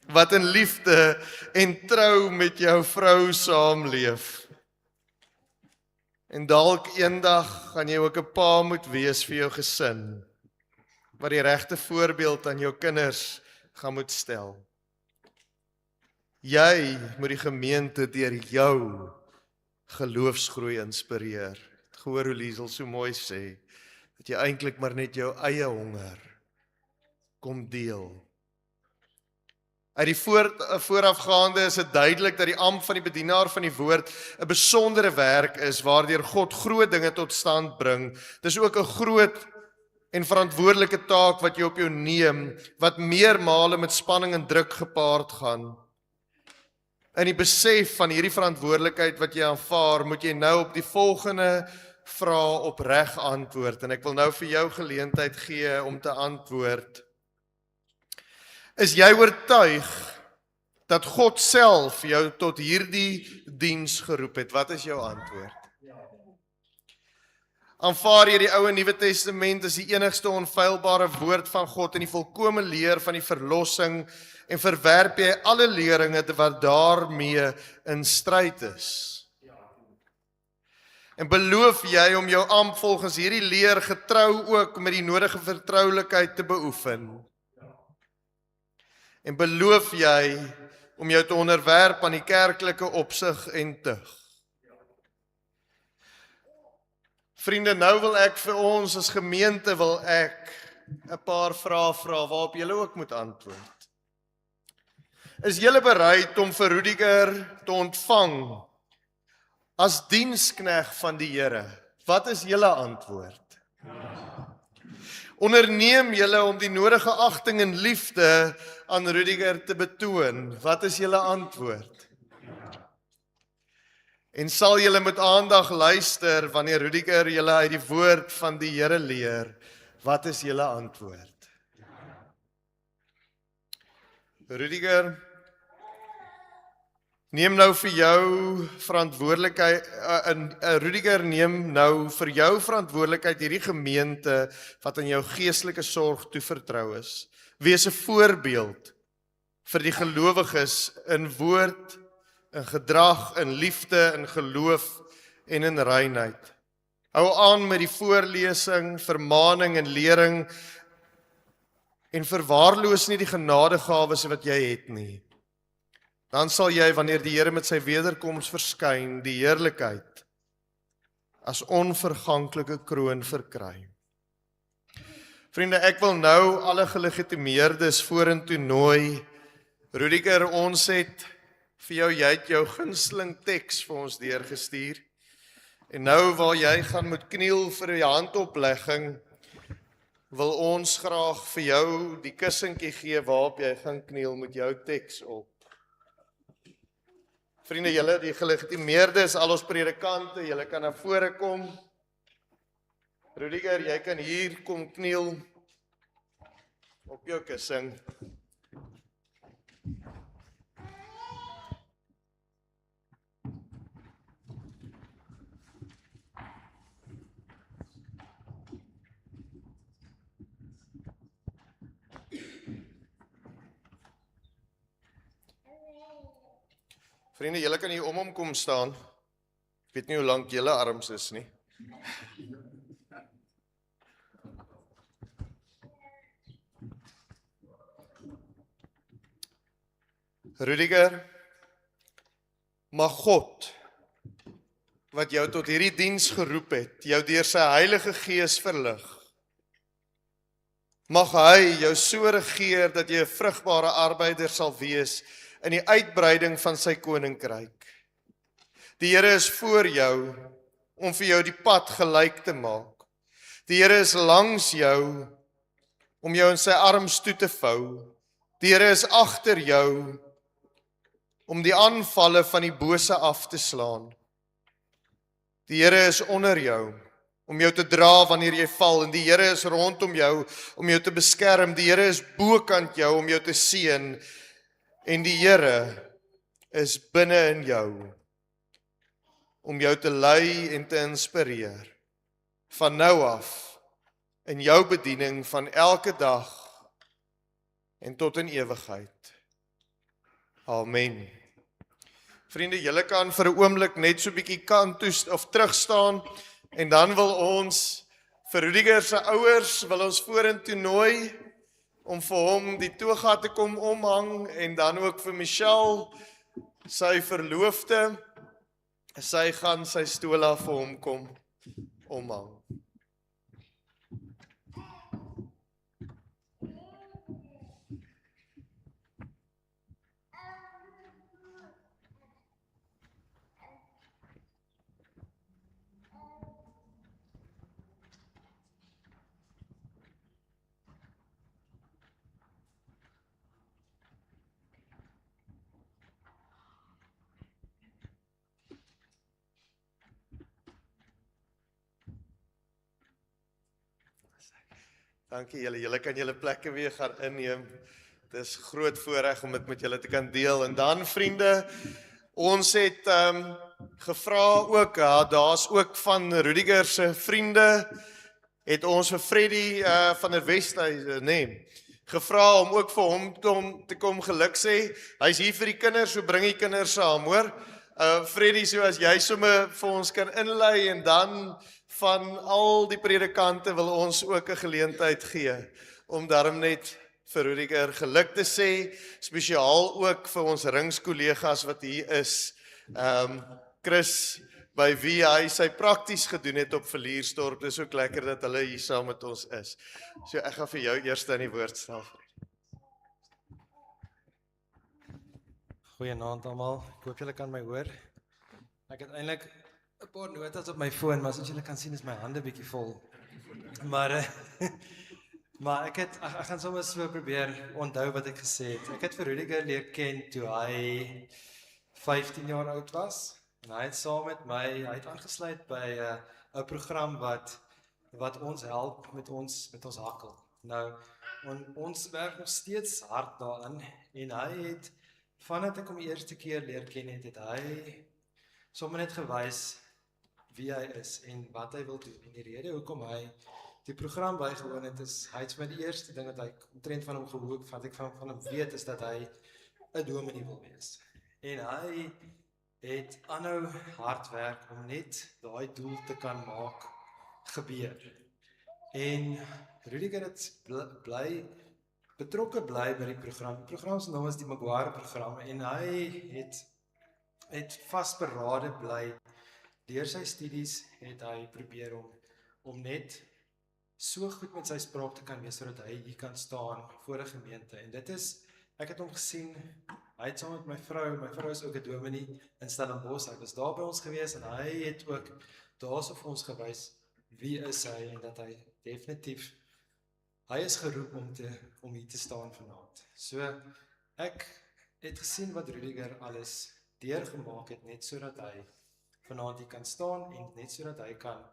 wat in liefde en trou met jou vrou saamleef. En dalk eendag gaan jy ook 'n pa moet wees vir jou gesin, wat die regte voorbeeld aan jou kinders gaan moet stel. Jy moet die gemeente deur jou geloofsgroei inspireer. Gehoor hoe Liesel so mooi sê, dat jy eintlik maar net jou eie honger kom deel. Uit die voorafgaande is dit duidelik dat die ampt van die bedienaar van die woord 'n besondere werk is, waardeur God groot dinge tot stand bring. Dis ook 'n groot en verantwoordelike taak wat jy op jou neem, wat meermale met spanning en druk gepaard gaan. In die besef van hierdie verantwoordelikheid wat jy aanvaar, moet jy nou op die volgende vrae opreg antwoord. En ek wil nou vir jou geleentheid gee om te antwoord. Is jy oortuig dat God self jou tot hierdie diens geroep het? Wat is jou antwoord? Aanvaar jy die Ou en Nuwe Testament as die enigste onfeilbare woord van God en die volkomme leer van die verlossing, en verwerp jy alle leringe wat daarmee in stryd is? En beloof jy om jou ampt volgens hierdie leer getrou ook met die nodige vertroulikheid te beoefen? En beloof jy om jou te onderwerp aan die kerklike opsig en tug? Vriende, nou wil ek vir ons as gemeente wil ek 'n paar vrae vra waarop julle ook moet antwoord. Is julle bereid om vir Rudiger te ontvang as dienskneg van die Here? Wat is julle antwoord? Onderneem julle om die nodige agting en liefde aan Rudiger te betoon? Wat is julle antwoord? En sal julle met aandag luister wanneer Rudiger julle uit die woord van die Here leer? Wat is julle antwoord? Rudiger, neem nou vir jou verantwoordelikheid, Rudiger neem nou vir jou verantwoordelikheid hierdie gemeente wat aan jou geestelike sorg toevertrou is. Wees 'n voorbeeld vir die gelowiges in woord, in gedrag, in liefde, in geloof en in reinheid. Hou aan met die voorlesing, vermaning en lering en verwaarloos nie die genadegawes wat jy het nie. Dan sal jy, wanneer die Here met sy wederkoms verskyn, die heerlikheid as onverganklike kroon verkry. Vriende, ek wil nou alle gelegitimeerdes vorentoe nooi. Rudiger, ons het vir jou, jy het jou gunsteling teks vir ons deurgestuur. En nou waar jy gaan moet kniel vir die handoplegging, wil ons graag vir jou die kussentjie gee waarop jy gaan kniel met jou teks op. Vriende, julle die gelegitimeerdes, al ons predikante, julle kan na vore kom. Rudiger, jy kan hier kom kniel op jou kussing. Vriende, julle kan hier om hom kom staan. Ek weet nie hoe lank julle arms is nie. Rudiger, mag God, wat jou tot hierdie diens geroep het, jou deur sy Heilige Gees verlig. Mag hy jou so regeer dat jy 'n vrugbare arbeider sal wees in die uitbreiding van sy koninkryk. Die Here is voor jou om vir jou die pad gelyk te maak. Die Here is langs jou om jou in sy arms toe te vou. Die Here is agter jou om die aanvalle van die bose af te slaan. Die Here is onder jou om jou te dra wanneer jy val, en die Here is rondom jou om jou te beskerm. Die Here is bokant jou om jou te seën, en die Here is binne in jou om jou te lei en te inspireer van nou af in jou bediening van elke dag en tot in ewigheid. Amen. Vriende, julle kan vir 'n oomblik net so 'n bietjie kant toe of terug staan, en dan wil ons vir Rudiger se ouers wil ons vorentoe nooi om vir hom die toga te kom omhang, en dan ook vir Michelle, sy verloofde, sy gaan sy stola vir hom kom omhang. Dankie julle, julle kan julle plekke weer gaan inneem. Dit is groot voorreg om dit met julle te kan deel. En dan vriende, ons het gevra ook, daar's ook van Rudiger se vriende, het ons vir Freddy van der Westhuizen, gevra om ook vir hom te kom geluk sê. Hy's hier vir die kinders, so bring die kinders saam, hoor. Freddy, so as jy sommer vir ons kan inlei, en dan van al die predikante wil ons ook 'n geleentheid gee om daarom net vir Rudiger geluk te sê, spesiaal ook vir ons ringskollegas wat hier is. Chris by wie hy sy prakties gedoen het op Villiersdorp. Dis ook lekker dat hulle hier saam met ons is. So ek gaan vir jou eers aan die woord stel. Goeienaand almal. Ek hoop julle kan my hoor. Ek het eintlik 'n paar notas op my foon, maar soos julle kan sien is my hande bietjie vol. Maar maar ek gaan sommer so probeer onthou wat ek gesê het. Ek het vir Rudiger leer ken toe hy 15 jaar oud was. En hy het saam met my, hy het aangesluit by 'n program wat ons help met ons hakkel. Nou, ons werk nog steeds hard daaraan en hy het vandat ek hom die eerste keer leer ken het hy sommer net gewys wie hy is en wat hy wil doen. En die rede hoekom hy die program bygewoon het is, hy het my die eerste ding wat ek omtrent van hom gehoor, wat ek van hom weet, is dat hy 'n dominee wil wees. En hy het aanhou hard werk om net daai doel te kan maak gebeur. En Rudiger het betrokke bly by die program. Die program se naam is die Maguire program en hy het vasberade bly. Deur sy studies het hy probeer om net so goed met sy spraak te kan wees sodat hy hier kan staan voor 'n gemeente. En dit is, ek het hom gesien, hy het saam met my vrou is ook 'n dominee in Stellenbosch. Hy was daar by ons gewees en hy het ook daarso vir ons gewys wie is hy en dat hy definitief hy is geroep om hier te staan vanaand. So ek het gesien wat Rudiger alles deurgemaak het net sodat hy vanaand hier kan staan en net sodat hy kan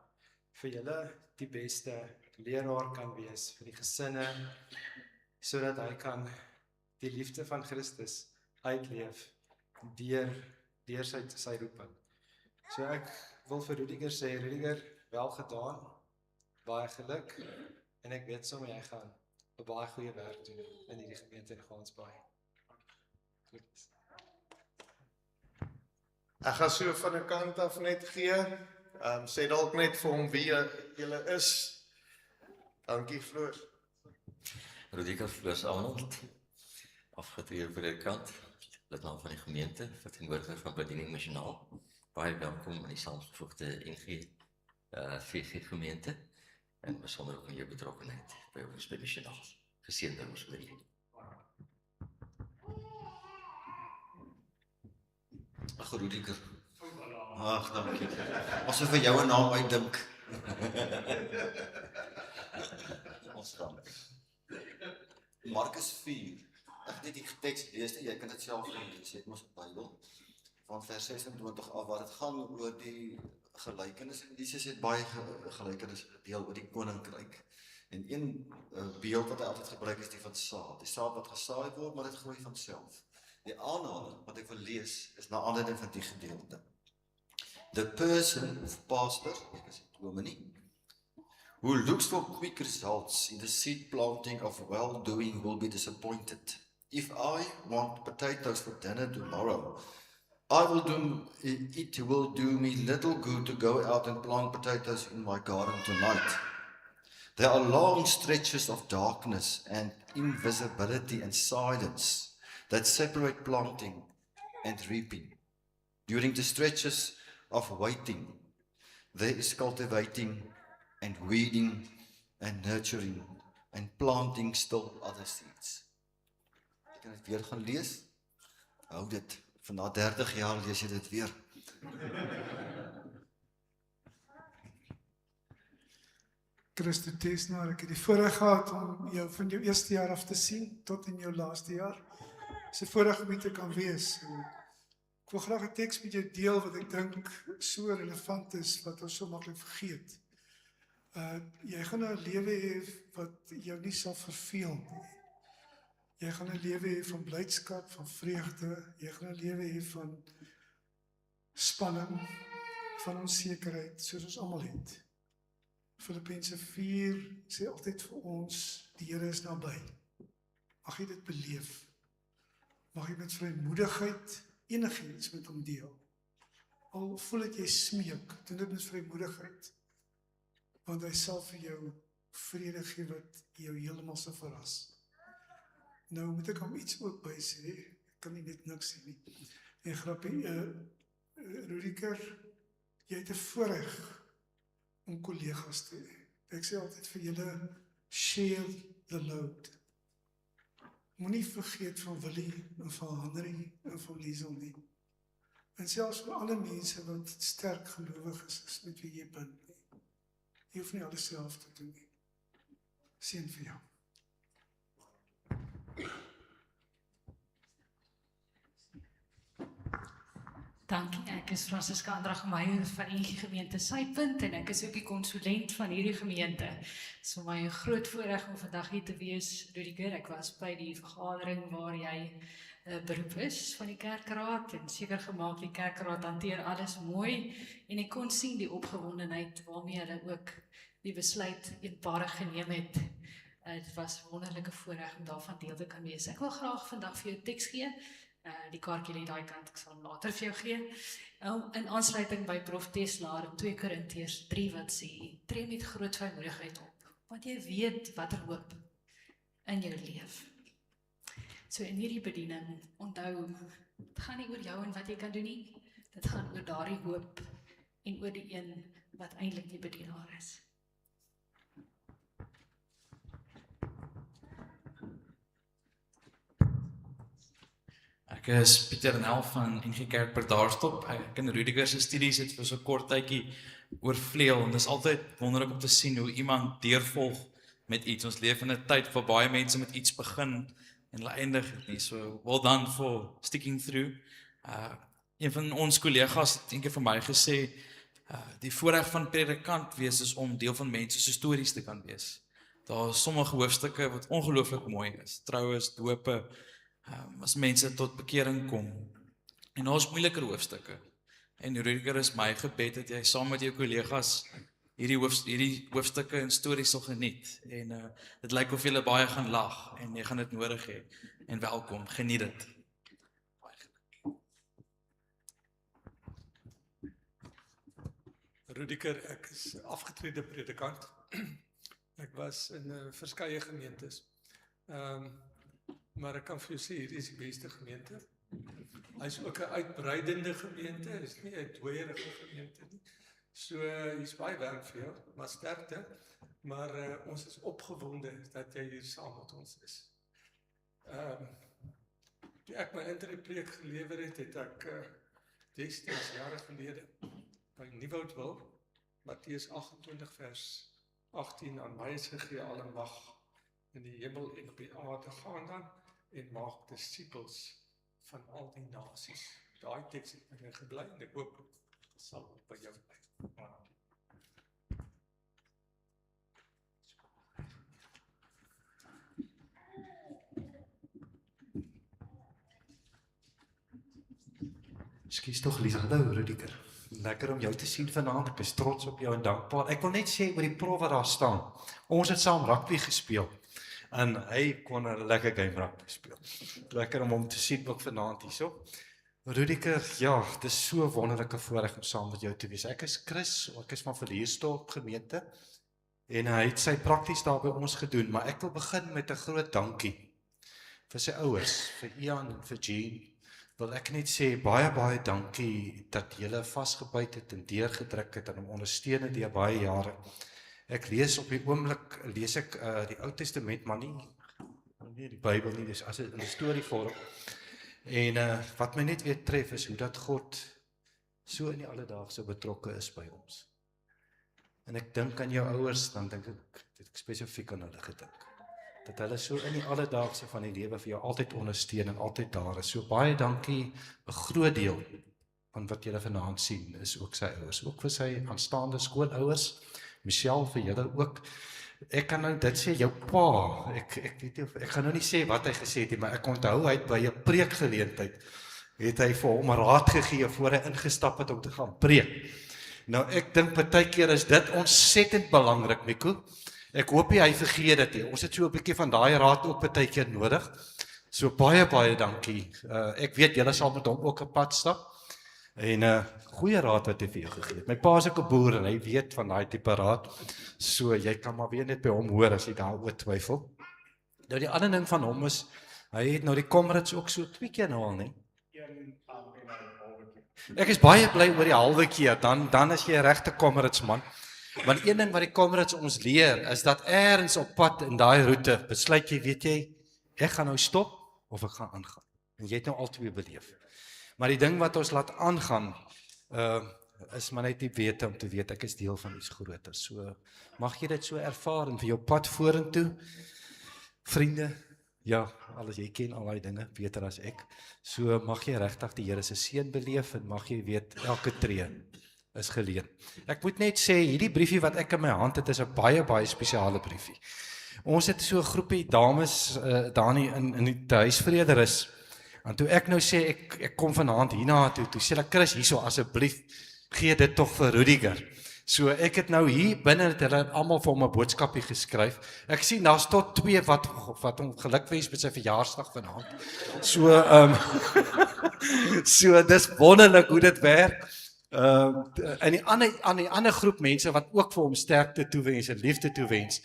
vir julle die beste leraar kan wees vir die gesinne, sodat hy kan die liefde van Christus uitleef deur sy roeping. So ek wil vir Rudiger sê, Rudiger, wel gedaan, baie geluk, en ek weet sommer jy gaan 'n baie goeie werk doen in hierdie gemeente in Gansbaai. Goed. Ek gaan so van 'n kant af net gee. Sê dalk net vir hom wie julle is. Dankie, Floor. Rudiger Floors Arnold, afgetree predikant, lidmaat van die gemeente, verteenwoordiger van Bediening Missionaal. Baie welkom in die saamgevoegde NG VG gemeente en besonder ook in jou betrokkenheid by ons by Missionaal. Geseënd dat ons oor hier. Ag Rudiger. Ag, dankie. Asof vir jou 'n naam uitdink. Ons gaan. Markus 4. Ek het net die teks lees, jy kan dit self lees, jy het mos 'n Bybel. Van vers 26 af waar dit gaan oor die gelykenisse. Jesus het baie gelykenisse gedeel oor die koninkryk. En een beeld wat hy altyd gebruik is die van saad. Die saad wat gesaai word, maar dit groei van self. Die aanhaling wat ek wil lees is na aanleiding van die gedeelte. The person of pastor, ek is die dominee, who looks for quick results in the seed planting of well-doing will be disappointed. If I want potatoes for dinner tomorrow, it will do me little good to go out and plant potatoes in my garden tonight. There are long stretches of darkness and invisibility and silence that separate planting and reaping. During the stretches of waiting, there is cultivating and weeding and nurturing and planting still other seeds. Ek kan dit weer gaan lees. Hou dit, van na 30 jaar lees jy dit weer. Christo Tesnaar, ek het die voorreg gehad om jou van jou eerste jaar af te sien tot in jou laaste jaar. Dis 'n voorreg om hier te kan wees. Ek wil graag 'n teks met jou deel wat ek dink so relevant is, wat ons so maklik vergeet. Jy gaan 'n lewe hê wat jou nie sal verveel nie. Jy gaan 'n lewe hê van blydskap, van vreugde. Jy gaan 'n lewe hê van spanning, van onsekerheid, soos ons almal het. Filippense 4 sê altyd vir ons, die Here is naby. Mag jy dit beleef. Mag jy met vrymoedigheid enigiets met hom deel. Al voel dit jy smeek, doen dit met vrymoedigheid. Want hy sal vir jou vrede gee wat jou heeltemal sal verras. Nou moet ek hom iets ook by sê, ek kan nie net niks sê nie. En grappie, Rudiger, Jy het 'n voorreg om kollegas te hê. Ek sê altyd vir julle, share the load. Moenie vergeet van Willie en van Henry en van Liesel nie. En selfs vir alle mense wat sterk gelowig is met wie jy bind nie. Jy hoef nie alles self te doen nie. Seën vir jou. Dankie, ek is Francisca Andrag Meyer van NG Gemeente Suidpunt en ek is ook die konsulent van hierdie gemeente. Dit is vir my 'n groot voorreg om vandag hier te wees, Rudiger. Ek was by die vergadering waar jy beroep is van die kerkraad en seker gemaak die kerkraad hanteer alles mooi en ek kon sien die opgewondenheid waarmee hulle ook die besluit eenparig geneem het. Dit was 'n wonderlike voorreg om daarvan deel te kan wees. Ek wil graag vandag vir jou teks gee. Die kaartjie lê daai kant, ek sal hom later vir jou gee. In aansluiting by Prof Tesla in 2 Korintiërs 3 wat sê, tree met groot vrymoedigheid op, want jy weet watter hoop in jou leef. So in hierdie bediening, onthou, dit gaan nie oor jou en wat jy kan doen nie, dit gaan oor daardie hoop en oor die een wat eintlik die bedienaar is. Ek is Pieter Nel van NG Kerk Bredasdorp. Ek en Rudiger se studies het vir so 'n kort tydjie oorvleuel en dit is altyd wonderlik om te sien hoe iemand deurvolg met iets. Ons leef in 'n tyd waar baie mense met iets begin en hulle eindig dit nie. So well done for sticking through. Een van ons kollegas het eendag vir my gesê, die voorreg van predikant wees is om deel van mense se stories te kan wees. Daar is sommige hoofstukke wat ongelooflik mooi is. Troues, dope, as mense tot bekering kom. En daar is moeiliker hoofstukke. En Rudiger is my gebed dat jy saam met jou kollegas hierdie hoofstukke en stories sal geniet. En dit lyk of julle baie gaan lag en jy gaan dit nodig hê. En welkom, geniet dit. Rudiger, ek is afgetrede predikant. Ek was in verskeie gemeentes. Maar ek kan vir jou sê, hierdie is die beste gemeente. Hy is ook 'n uitbreidende gemeente, is nie 'n dooierige gemeente nie. So, hier's baie werk vir jou, maar sterkte. Maar ons is opgewonde dat jy hier saam met ons is. Toe ek my intree-preek gelewer het, het ek destyds jare gelede by Nieuwoudtville, Matteus 28 vers 18, aan my is gegee alle mag in die hemel en op die aarde, gaan dan en maak disippels van al die nasies. Daai teks het my gebly en ek hoop dit sal by jou bly. Ekskuus tog Lies, hallo Rudiger. Lekker om jou te sien vanaand. Ek is trots op jou en dankbaar. Ek wil net sê oor die prof wat daar staan. Ons het saam rugby gespeel en hy kon 'n lekker game rugby speel. Lekker om hom te sien ook vanaand hierso. Rudiger, ja, dit is so 'n wonderlike voorreg om saam met jou te wees. Ek is Chris, ek is van Verleersdorp gemeente en hy het sy prakties daar by ons gedoen, maar ek wil begin met 'n groot dankie vir sy ouers, vir Ian en vir Jean. Wil ek net sê, baie dankie dat julle vasgebyt het en deurgedruk het en hom ondersteun het deur baie jare. Ek lees op die oomblik, lees ek die Ou Testament, maar nie die Bybel nie, dis as 'n storievorm. En wat my net weer tref is hoe dat God so in die alledaagse betrokke is by ons. En ek dink aan jou ouers, dan dink ek spesifiek aan hulle gedink. Dat hulle so in die alledaagse van die lewe vir jou altyd ondersteun en altyd daar is. So baie dankie, 'n groot deel van wat julle vanaand sien is ook sy ouers, ook vir sy aanstaande skoolouers, Michelle vir julle ook. Ek kan nou dit sê, jou pa, ek weet nie, ek gaan nou nie sê wat hy gesê het nie, maar ek onthou hy het by 'n preekgeleentheid, het hy vir hom 'n raad gegee voor hy ingestap het om te gaan preek. Nou ek dink partykeer is dit ontsettend belangrik, Nico. Ek hoop hy vergeet dit nie. Ons het so 'n bietjie van daai raad ook partykeer nodig. So baie dankie. Ek weet julle sal met hom ook 'n pad stap. En goeie raad wat hy vir jou gegee het. My pa is ook 'n boer en hy weet van daai tipe raad. So jy kan maar weer net by hom hoor as jy daaroor twyfel. Nou die ander ding van hom is, hy het nou die Comrades ook so 2 keer nou al, nie? Ja, Ek is baie bly oor die halwe keer, dan is jy 'n regte Comrades-man. Want een ding wat die Comrades ons leer, is dat eers op pad in daai roete, besluit jy, weet jy, ek gaan nou stop, of ek gaan aangaan. En jy het nou al twee beleef. Maar die ding wat ons laat aangaan, is maar net die wete om te weet, ek is deel van iets groter. So, mag jy dit so ervaar, en vir jou pad vorentoe, vriende, ja, alles jy ken al die dinge, beter as ek, so mag jy regtig die Here se seën beleef, en mag jy weet, elke tree is geleen. Ek moet net sê, hierdie briefie wat ek in my hand het, is 'n baie spesiale briefie. Ons het so 'n groepie dames, daar in die huisvrede is, en toe ek nou sê, ek kom vanaand hierna toe sê ek, Chris, hierso, asseblief, gee dit tog vir Rudiger. So ek het nou hier binne het hulle almal vir hom 'n boodskapie geskryf. Ek sien daar's tot 2 wat hom gelukwens met sy verjaarsdag vanaand. So so dis wonderlik hoe dit werk. En die ander groep mense wat ook vir hom sterkte toewens en liefde toewens.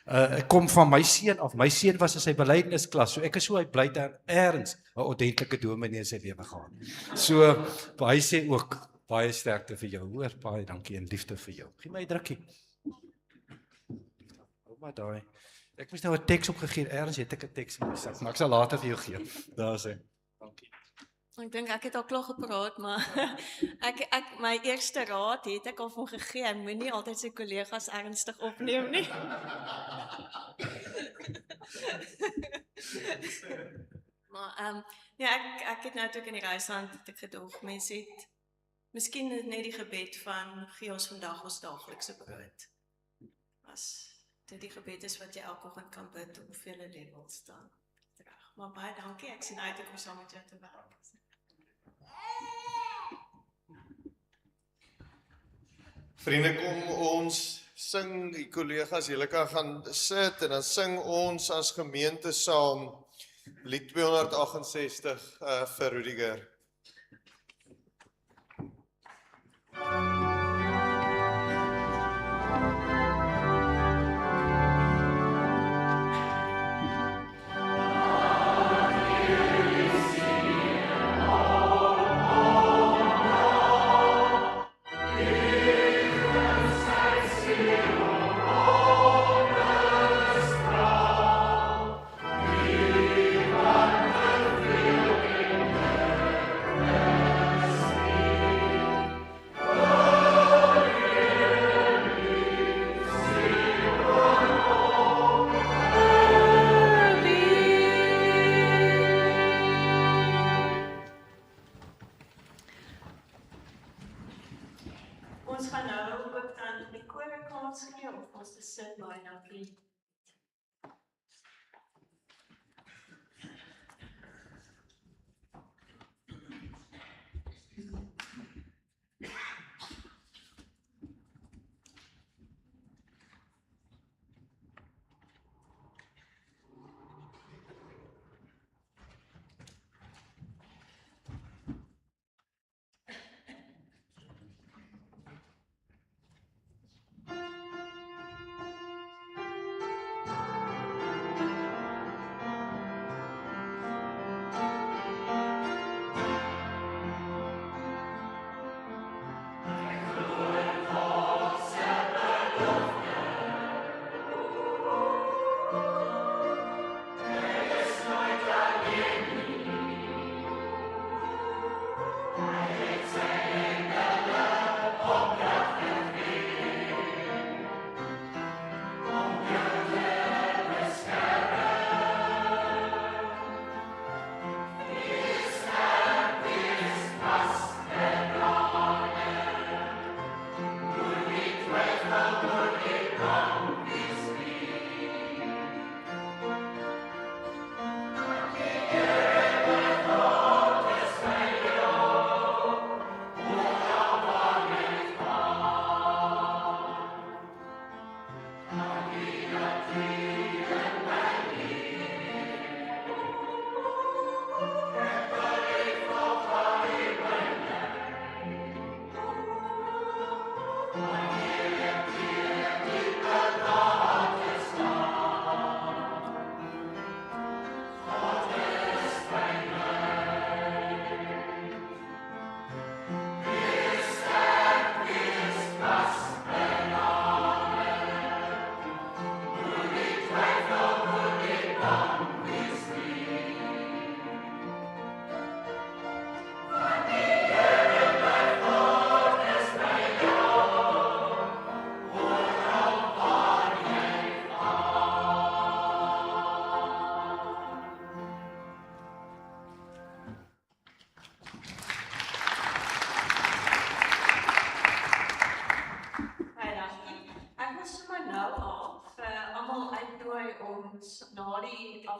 Ek kom van my seun af. My seun was in sy belydennisklas. So ek is so bly dat eers 'n ordentlike dominee in sy lewe gehad. So hy sê ook baie sterkte vir jou, hoor, baie dankie en liefde vir jou. Gee my 'n drukkie. Hou maar daai. Ek moes nou 'n teks opgegee, eers het ek 'n teks in my sak, maar ek sal later vir jou gee. Daar sê. Dankie. Ek dink ek het al klaar gepraat, maar my eerste raad het ek al van gegee, en moenie altyd sy kollegas ernstig opneem nie. Maar ja, ek het nou ook in die reisland het ek gedog, mense het miskien net die gebed van gee ons vandag ons daaglikse brood. As dit die gebed is wat jy elke oggend kan bid op vele levels dan. Maar baie dankie, ek sien uit om saam met jou te werk. Vriende, kom ons sing, die kollegas, julle kan gaan sit en dan sing ons as gemeente saam lied 268 vir Rudiger. Ons gaan nou ook dan die kore kans gee om ons te sit, baie dankie.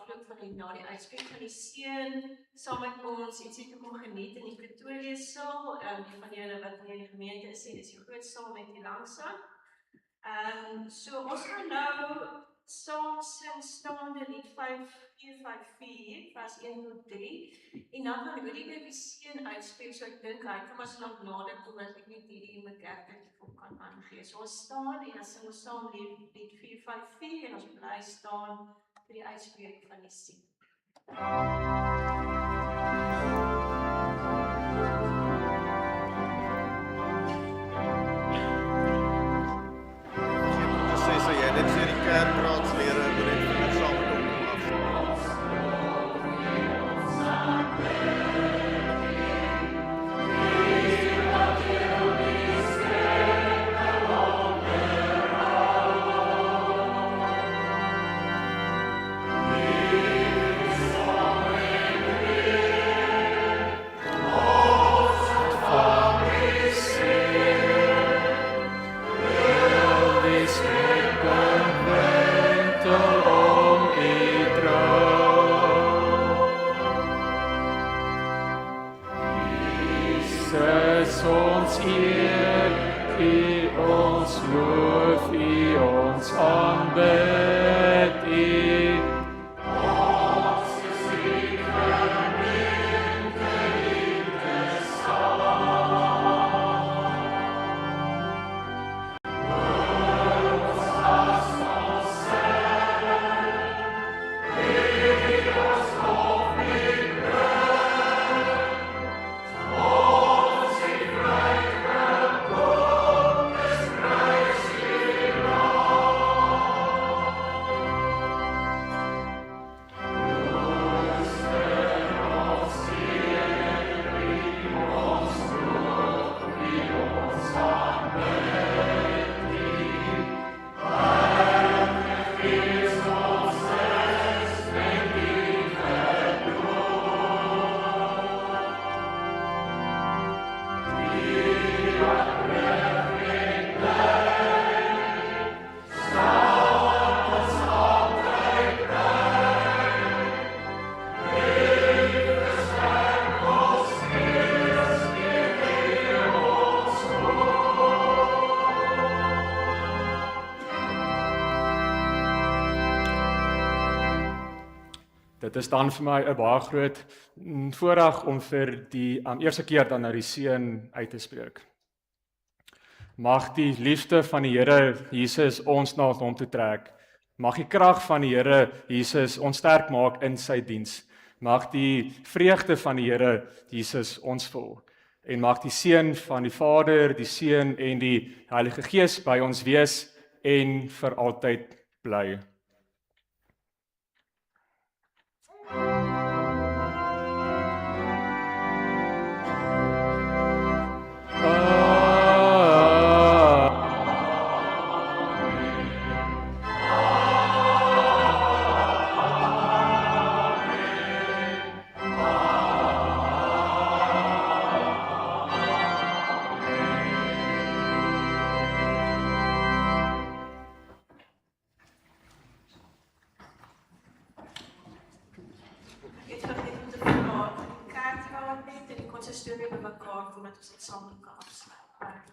afloop van na die uitspreek van die seun saam met ons ietsie te kom geniet in die Pretoria saal. Die van julle wat in die gemeente is, is die groot saal met die langsaam. So ons gaan nou saam sing staande lied 454, vers 1 tot 3. En dan gaan Rudiger die seun uitspreek, so ek dink hy kan maar so lank nader kom as ek net hierdie in my kerkertjie vir hom kan aangee. So ons staan en dan sing ons saam lied 454 en ons bly staan vir die uitspreek van die seun. Sê jy net sê die kerkraadslede moet net vinnig saam met hom kom af. Ons eer, U ons loof, U ons aanbid, U. Ons is die gemeente liefde saam. Hoor ons as ons Here, U ons lof met Dit is dan vir my 'n baie groot voorreg om vir die eerste keer dan nou die seun uit te spreek. Mag die liefde van die Here Jesus ons na hom toe trek. Mag die krag van die Here Jesus ons sterk maak in sy diens. Mag die vreugde van die Here Jesus ons vul. En mag die seën van die Vader, die Seun en die Heilige Gees by ons wees en vir altyd bly. Storie by mekaar kom dat ons dit saam kan afsluit.